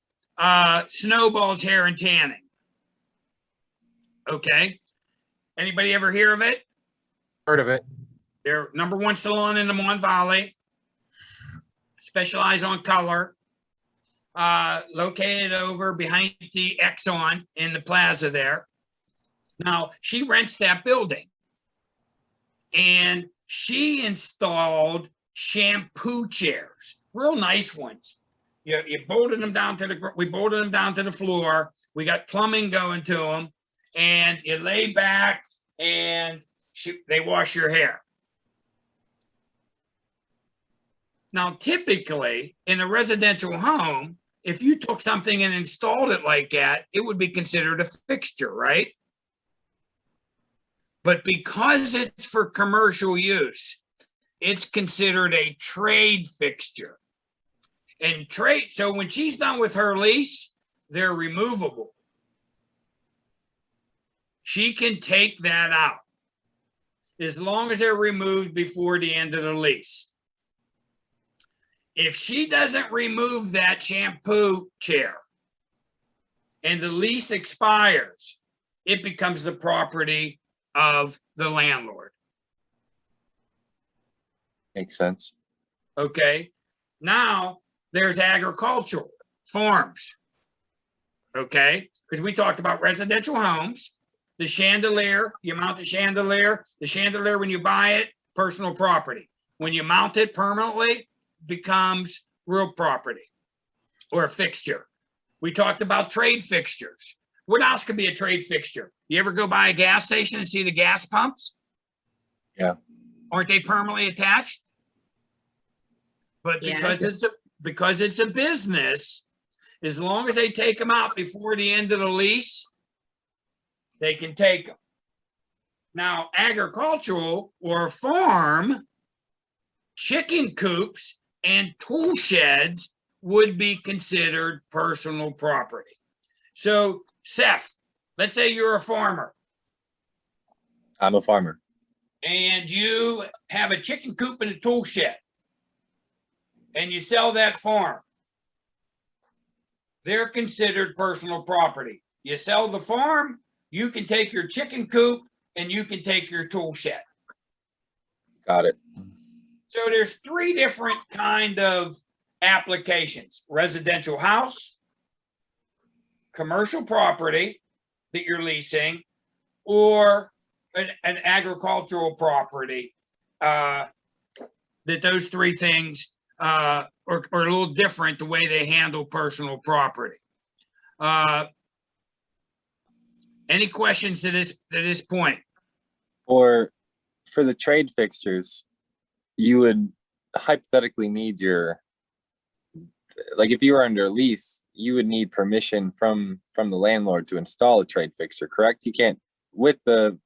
Snowball's Hair and Tanning. Okay. Anybody ever hear of it? Heard of it. They're #1 salon in the Mon Valley. Specialize on color. Located over behind the Exxon in the plaza there. Now, she rents that building. And she installed shampoo chairs, real nice ones. You bolted them down to we bolted them down to the floor. We got plumbing going to them, and you lay back and they wash your hair. Now, typically in a residential home, if you took something and installed it like that, it would be considered a fixture, right? But because it's for commercial use, it's considered a trade fixture. And trade, so when she's done with her lease, they're removable. She can take that out as long as they're removed before the end of the lease. If she doesn't remove that shampoo chair and the lease expires, it becomes the property of the landlord. Makes sense. Okay. Now there's agricultural farms. Okay. Because we talked about residential homes, the chandelier, you mount the chandelier when you buy it, personal property. When you mount it permanently, becomes real property or a fixture. We talked about trade fixtures. What else could be a trade fixture? You ever go by a gas station and see the gas pumps? Yeah. Aren't they permanently attached? But Yeah. because it's a business, as long as they take them out before the end of the lease, they can take them. Now, agricultural or farm, chicken coops and tool sheds would be considered personal property. So, Seth, let's say you're a farmer I'm a farmer. and you have a chicken coop and a tool shed and you sell that farm. They're considered personal property. You sell the farm, you can take your chicken coop and you can take your tool shed. Got it. So there's 3 different kind of applications: residential house, commercial property that you're leasing, or an agricultural property. That those 3 things are a little different the way they handle personal property. Any questions to this point? Or for the trade fixtures, you would hypothetically need like if you were under a lease, you would need permission from the landlord to install a trade fixture, correct? You can't, with the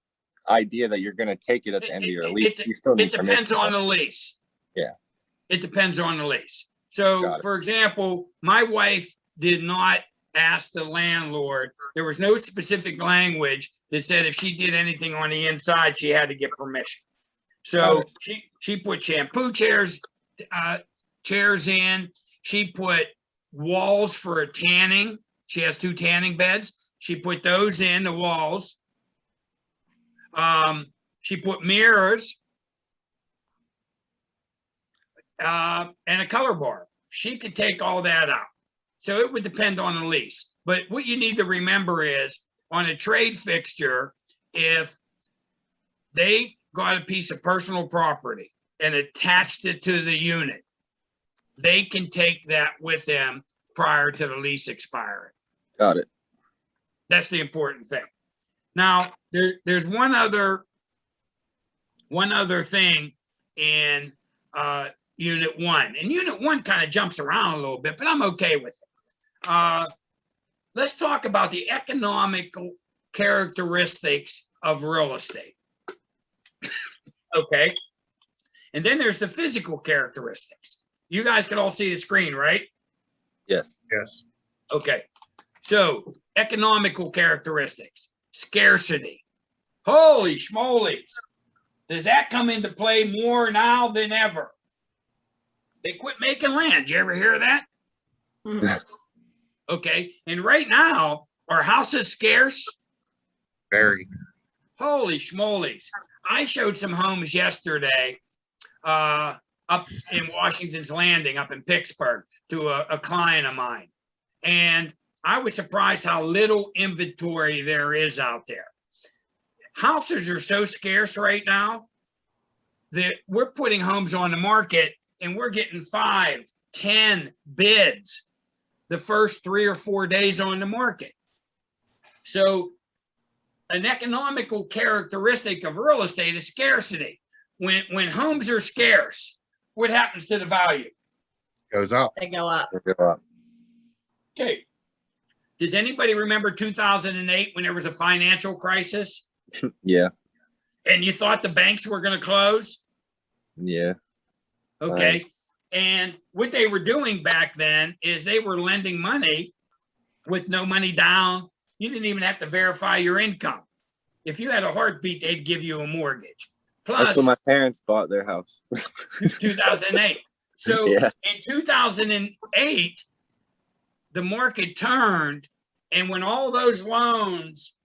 idea that you're going to take it at the end of your lease, you still need It depends permission. on the lease. Yeah. It depends on the lease. So, Got it. for example, my wife did not ask the landlord. There was no specific language that said if she did anything on the inside, she had to get permission. So she put shampoo chairs in. She put walls for a tanning. She has 2 tanning beds. She put those in the walls. She put mirrors and a color bar. She could take all that out. So it would depend on the lease. But what you need to remember is on a trade fixture, if they got a piece of personal property and attached it to the unit, they can take that with them prior to the lease expiring. Got it. That's the important thing. Now, there's one other thing in Unit 1. And Unit 1 kind of jumps around a little bit, but I'm okay with it. Let's talk about the economical characteristics of real estate. Okay. And then there's the physical characteristics. You guys can all see the screen, right? Yes. Yes. Okay. So economical characteristics, scarcity. Holy schmolies. Does that come into play more now than ever? They quit making land. Did you ever hear that? Okay. And right now, are houses scarce? Very. Holy schmolies. I showed some homes yesterday up in Washington's Landing, up in Pittsburgh, to a client of mine. And I was surprised how little inventory there is out there. Houses are so scarce right now that we're putting homes on the market and we're getting 5, 10 bids the first 3 or 4 days on the market. So an economical characteristic of real estate is scarcity. When homes are scarce, what happens to the value? Goes up. They go up. Okay. Does anybody remember 2008 when there was a financial crisis Yeah. and you thought the banks were going to close? Yeah. Okay. And what they were doing back then is they were lending money with no money down. You didn't even have to verify your income. If you had a heartbeat, they'd give you a mortgage. Plus, That's when my parents bought their house. 2008. So Yeah. in 2008, the market turned, and when all those loans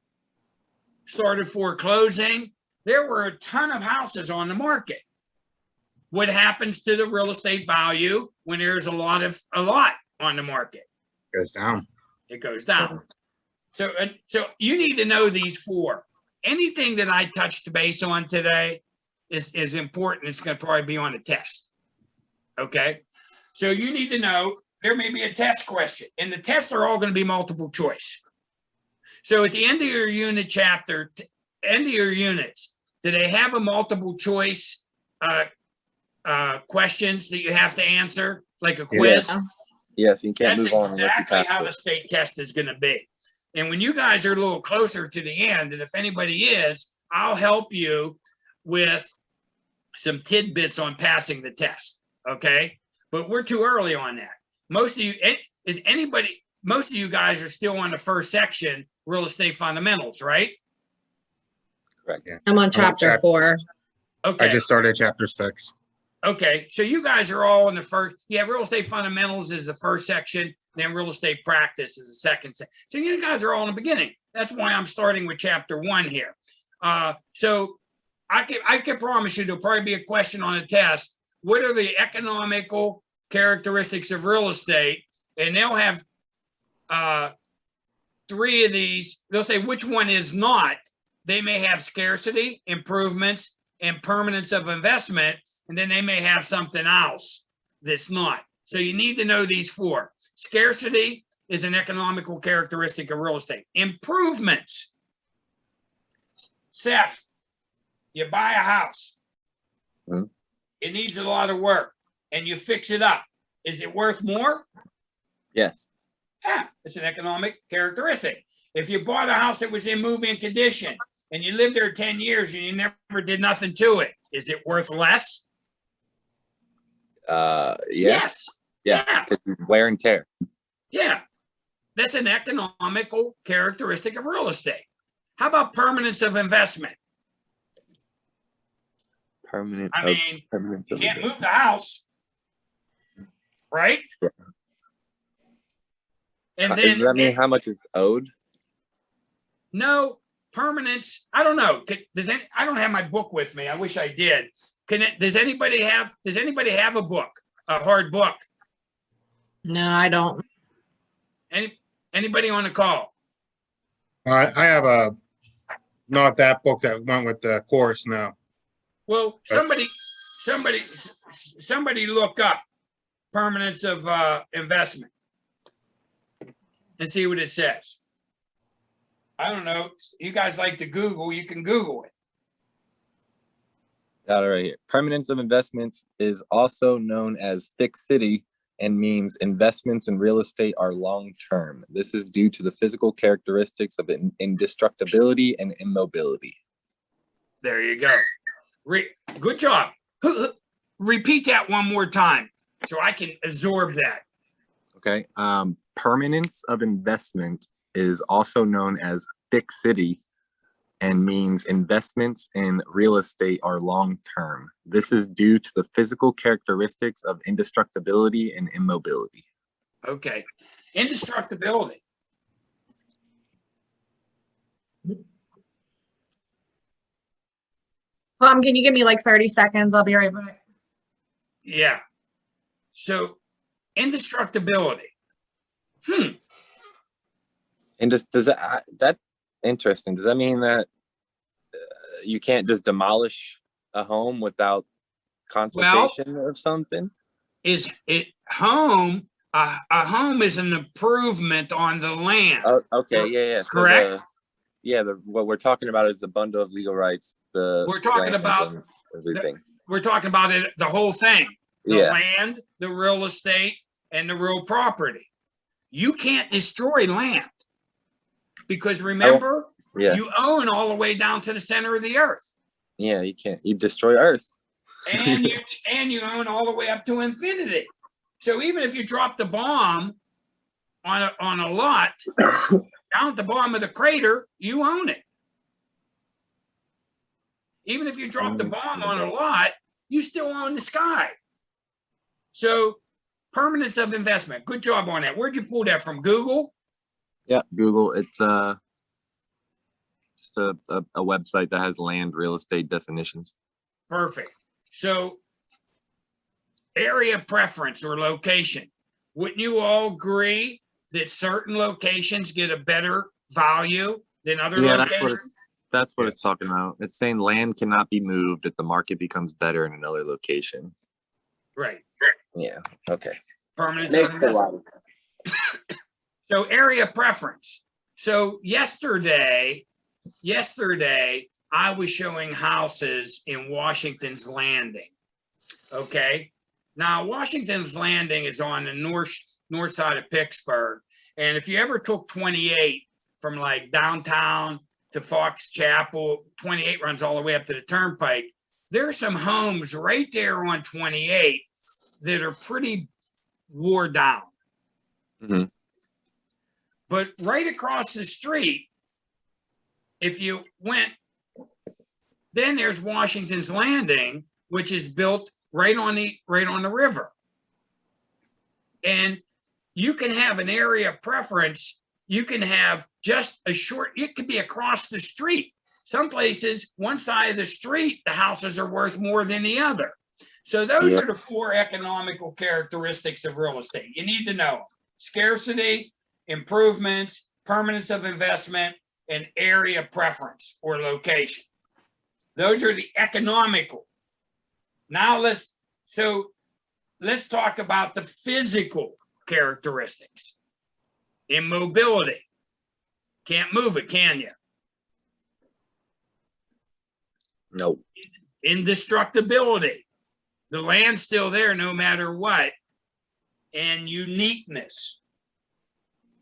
started foreclosing, there were a ton of houses on the market. What happens to the real estate value when there's a lot on the market? Goes down. It goes down. So you need to know these 4. Anything that I touched base on today is important. It's going to probably be on a test. Okay. So you need to know there may be a test question, and the tests are all going to be multiple choice. So at the end of your unit chapter, end of your units, do they have a multiple choice questions that you have to answer, like a quiz? Yes. Yes, you can't That's move on unless you exactly pass how it. the state test is going to be. And when you guys are a little closer to the end, and if anybody is, I'll help you with some tidbits on passing the test. Okay. But we're too early on that. Most of you guys are still on the first section, real estate fundamentals, right? Correct. Yeah. I'm on chapter 4. Okay. I just started chapter 6. Okay, so you guys are all in the first, real estate fundamentals is the first section, then real estate practice is the second section. So you guys are all in the beginning. That's why I'm starting with chapter 1 here. So I can promise you there'll probably be a question on the test. What are the economical characteristics of real estate? And they'll have 3 of these. They'll say which one is not. They may have scarcity, improvements, and permanence of investment. And then they may have something else that's not. So you need to know these 4. Scarcity is an economical characteristic of real estate. Improvements. Seth, you buy a house. Hmm. It needs a lot of work and you fix it up. Is it worth more? Yes. Yeah, it's an economic characteristic. If you bought a house that was in moving condition and you lived there 10 years and you never did nothing to it, is it worth less? Yes. Yeah. Wear and tear. Yeah. That's an economical characteristic of real estate. How about permanence of investment? Permanence You of can't move investment. the house, right? Yeah. And Does that mean how much is owed? No, permanence. I don't know. I don't have my book with me. I wish I did. Does anybody have a book, a hard book? No, I don't. Anybody on the call? I have not that book that went with the course, no. Well, somebody look up permanence of investment and see what it says. I don't know. You guys like to Google, you can Google it. Got it right here. Permanence of investments is also known as fixity and means investments in real estate are long-term. This is due to the physical characteristics of indestructibility and immobility. There you go. Good job. Repeat that one more time so I can absorb that. Okay. Permanence of investment is also known as fixity and means investments in real estate are long-term. This is due to the physical characteristics of indestructibility and immobility. Okay. Indestructibility. Can you give me like 30 seconds? I'll be right back. Yeah. So indestructibility. And does that interesting? Does that mean that you can't just demolish a home without consultation or something? Is it home? A home is an improvement on the land. Oh, okay, yeah. Correct. So what we're talking about is the bundle of legal rights. We're talking about everything. We're talking about it, the whole thing. The Yeah. land, the real estate, and the real property. You can't destroy land because remember, you own all the way down to the center of the earth. Yeah, you can't. You destroy Earth. And you own all the way up to infinity. So even if you drop the bomb on a lot down at the bottom of the crater, you own it. Even if you drop the bomb on a lot, you still own the sky. So permanence of investment. Good job on that. Where'd you pull that from? Google? Yeah, Google. It's just a website that has land real estate definitions. Perfect. So area preference or location. Wouldn't you all agree that certain locations get a better value than other locations? That's what it's talking about. It's saying land cannot be moved if the market becomes better in another location. Right. Yeah. Okay. Permanence Makes of a lot investment. of sense. So area preference. So yesterday, I was showing houses in Washington's Landing. Okay. Now, Washington's Landing is on the north side of Pittsburgh. And if you ever took 28 from like downtown to Fox Chapel, 28 runs all the way up to the Turnpike. There's some homes right there on 28 that are pretty wore down. Mm-hmm. But right across the street, if you went, then there's Washington's Landing, which is built right on the river. And you can have an area preference. You can have just it could be across the street. Some places, one side of the street, the houses are worth more than the other. So those are the 4 economical characteristics of real estate. You need to know scarcity, improvements, permanence of investment, and area preference or location. Those are the economical. Now let's talk about the physical characteristics. Immobility. Can't move it, can you? No. Indestructibility. The land's still there no matter what. And uniqueness.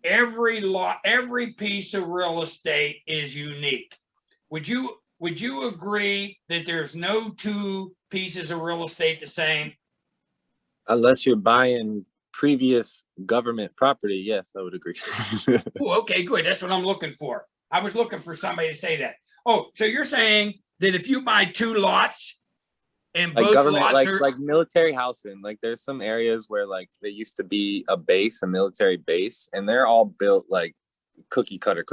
Every piece of real estate is unique. would you agree that there's no two pieces of real estate the same? Unless you're buying previous government property, yes, I would agree. Oh, okay, good. That's what I'm looking for. I was looking for somebody to say that. Oh, so you're saying that if you buy two lots and Like both government, lots are like military housing, like there's some areas where like there used to be a base, a military base, and they're all built like cookie cutter,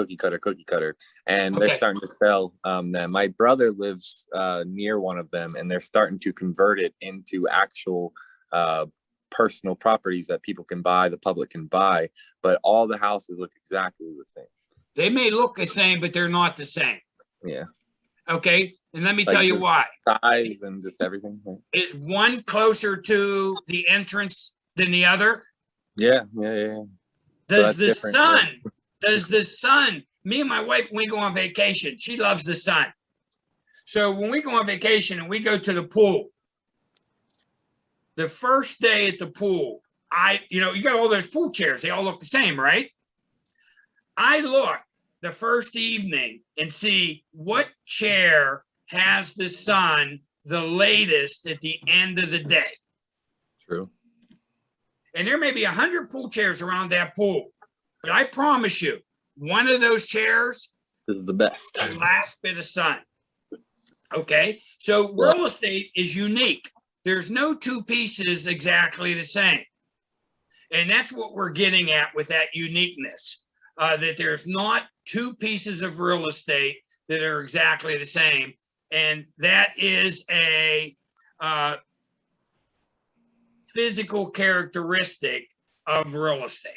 and they're Okay. starting to sell them. My brother lives near one of them, and they're starting to convert it into actual personal properties that people can buy, the public can buy, but all the houses look exactly the same. they may look the same, but they're not the same. Yeah, Okay, and let me Like tell you the why. size and just everything. Is one closer to the entrance than the other? Yeah. Does that's the different, sun? Does the sun? Me and my wife, when we go on vacation, she loves the sun. So when we go on vacation and we go to the pool, the first day at the pool, you got all those pool chairs. They all look the same, right? I look the first evening and see what chair has the sun the latest at the end of the day. True. And there may be 100 pool chairs around that pool, but I promise you, one of those chairs This is the best. the last bit of sun. Okay, so real estate is unique. There's no two pieces exactly the same. And that's what we're getting at with that uniqueness, that there's not two pieces of real estate that are exactly the same. And that is a physical characteristic of real estate.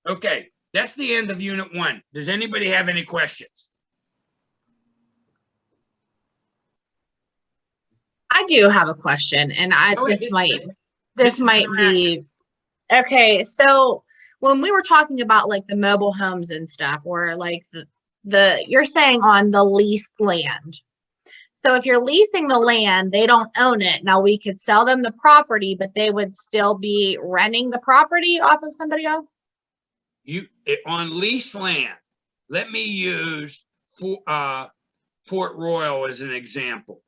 Okay, that's the end of Unit 1. Does anybody have any questions? I do have a question, and this might be okay. So when we were talking about like the mobile homes and stuff, or like you're saying on the leased land. So if you're leasing the land, they don't own it. Now we could sell them the property, but they would still be renting the property off of somebody else. On leased land, let me use Port Royal as an example.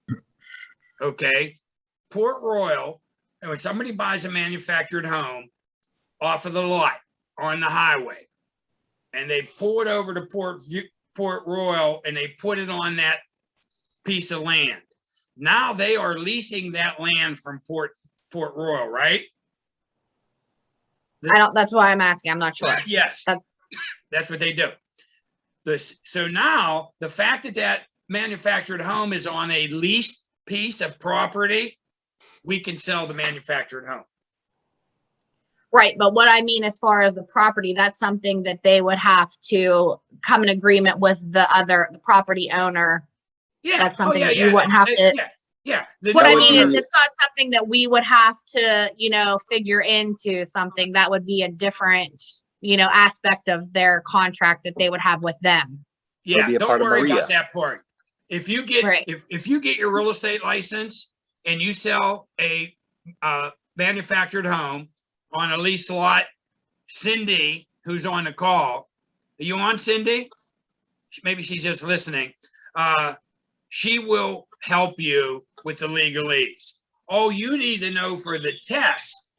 Okay, Port Royal, and when somebody buys a manufactured home off of the lot on the highway, and they pull it over to Port Royal and they put it on that piece of land. Now they are leasing that land from Port Royal, right? That's why I'm asking. I'm not sure. Yes, that's what they do. So now the fact that manufactured home is on a leased piece of property, we can sell the manufactured home. Right, but what I mean as far as the property, that's something that they would have to come in agreement with the property owner. Yeah, that's something that you wouldn't have to. Yeah. What I mean is, it's not something that we would have to, figure into something. That would be a different, aspect of their contract that they would have with them. Yeah, don't worry about that part. If you get if you get your real estate license and you sell a manufactured home on a lease lot, Cindy, who's on the call, are you on, Cindy? Maybe she's just listening. She will help you with the legalese. Oh, you need to know for the test.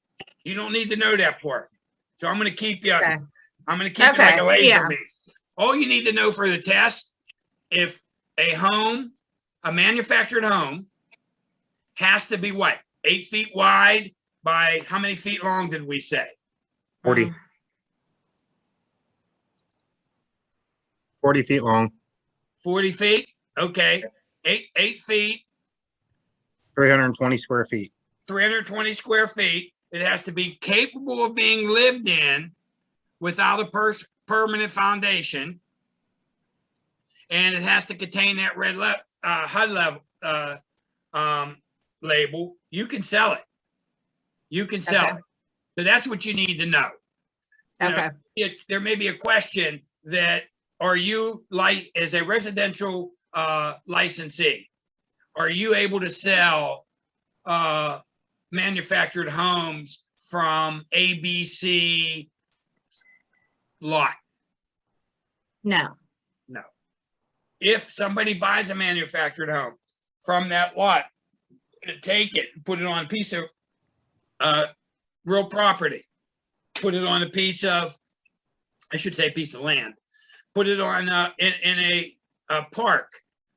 You don't need to know that part. So I'm going to keep you. Okay. I'm going to keep you like a laser beam. All you need to know for the test, if a manufactured home has to be what? 8 feet wide by how many feet long did we say? 40. 40 feet long. 40 feet? Okay. 8 feet. 320 square feet. 320 square feet. It has to be capable of being lived in without a permanent foundation. And it has to contain that red HUD label. You can sell it. You can sell it. So that's what you need to know. Okay. There may be a question that, are you, like, as a residential licensee, are you able to sell manufactured homes from ABC lot? No. if somebody buys a manufactured home from that lot, take it, put it on a piece of real property, put it on a piece of, I should say piece of land, put it on in a park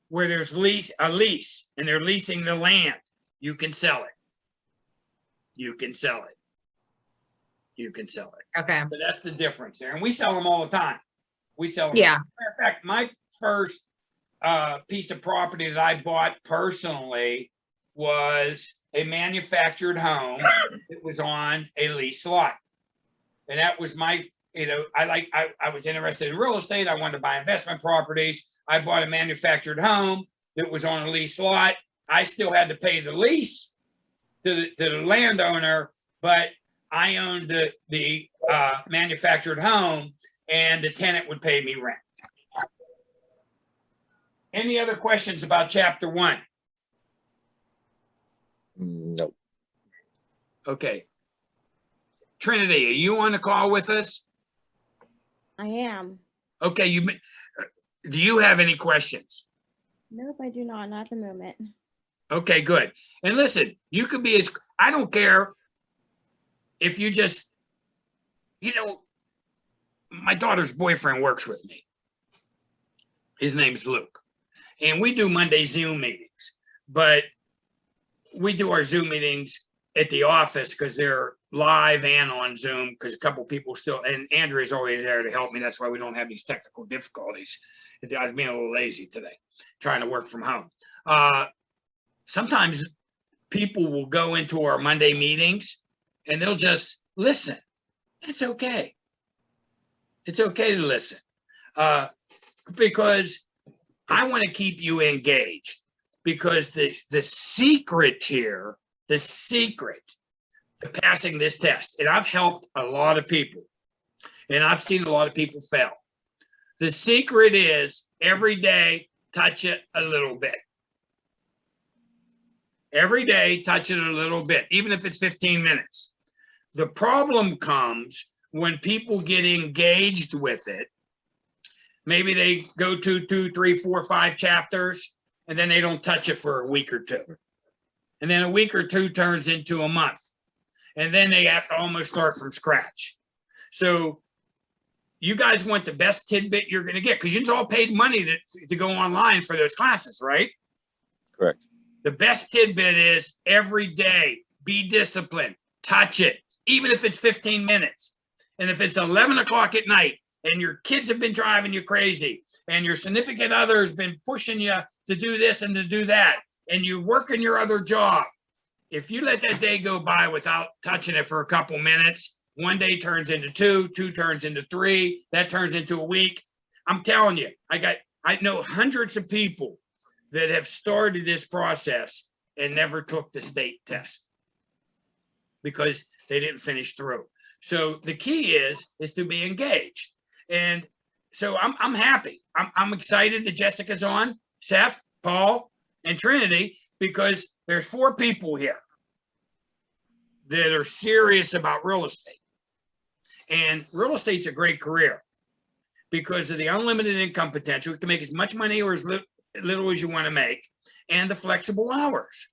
where there's a lease and they're leasing the land, you can sell it. You can sell it. You can sell it. Okay. But that's the difference there. And we sell them all the time. We sell them. Yeah. Matter of fact, my first piece of property that I bought personally was a manufactured home. It was on a lease lot. And that was my, I was interested in real estate. I wanted to buy investment properties. I bought a manufactured home that was on a lease lot. I still had to pay the lease to the landowner, but I owned the manufactured home, and the tenant would pay me rent. Any other questions about chapter 1? Nope. Okay. Trinity, are you on the call with us? I am. Okay, do you have any questions? Nope, I do not at the moment. Okay, good. And listen, you could be I don't care if you just, my daughter's boyfriend works with me. His name's Luke. And we do Monday Zoom meetings, but we do our Zoom meetings at the office because they're live and on Zoom, because a couple people still, and Andrea's already there to help me. That's why we don't have these technical difficulties. I was being a little lazy today, trying to work from home. Sometimes people will go into our Monday meetings and they'll just listen. It's okay. It's okay to listen because I want to keep you engaged, because the secret here, the secret to passing this test, and I've helped a lot of people and I've seen a lot of people fail. The secret is every day, touch it a little bit. Every day, touch it a little bit, even if it's 15 minutes. The problem comes when people get engaged with it. Maybe they go to 2, 3, 4, 5 chapters, and then they don't touch it for a week or two. And then a week or two turns into a month. And then they have to almost start from scratch. So you guys want the best tidbit you're going to get, because you all paid money to go online for those classes, right? Correct. The best tidbit is every day, be disciplined, touch it, even if it's 15 minutes. And if it's 11 o'clock at night and your kids have been driving you crazy and your significant other has been pushing you to do this and to do that, and you're working your other job, if you let that day go by without touching it for a couple minutes, one day turns into 2, 2 turns into 3, that turns into a week. I'm telling you, I know hundreds of people that have started this process and never took the state test because they didn't finish through. So the key is to be engaged. And so I'm happy. I'm excited that Jessica's on, Seth, Paul, and Trinity, because there's 4 people here that are serious about real estate. And real estate's a great career because of the unlimited income potential. You can make as much money or as little as you want to make, and the flexible hours.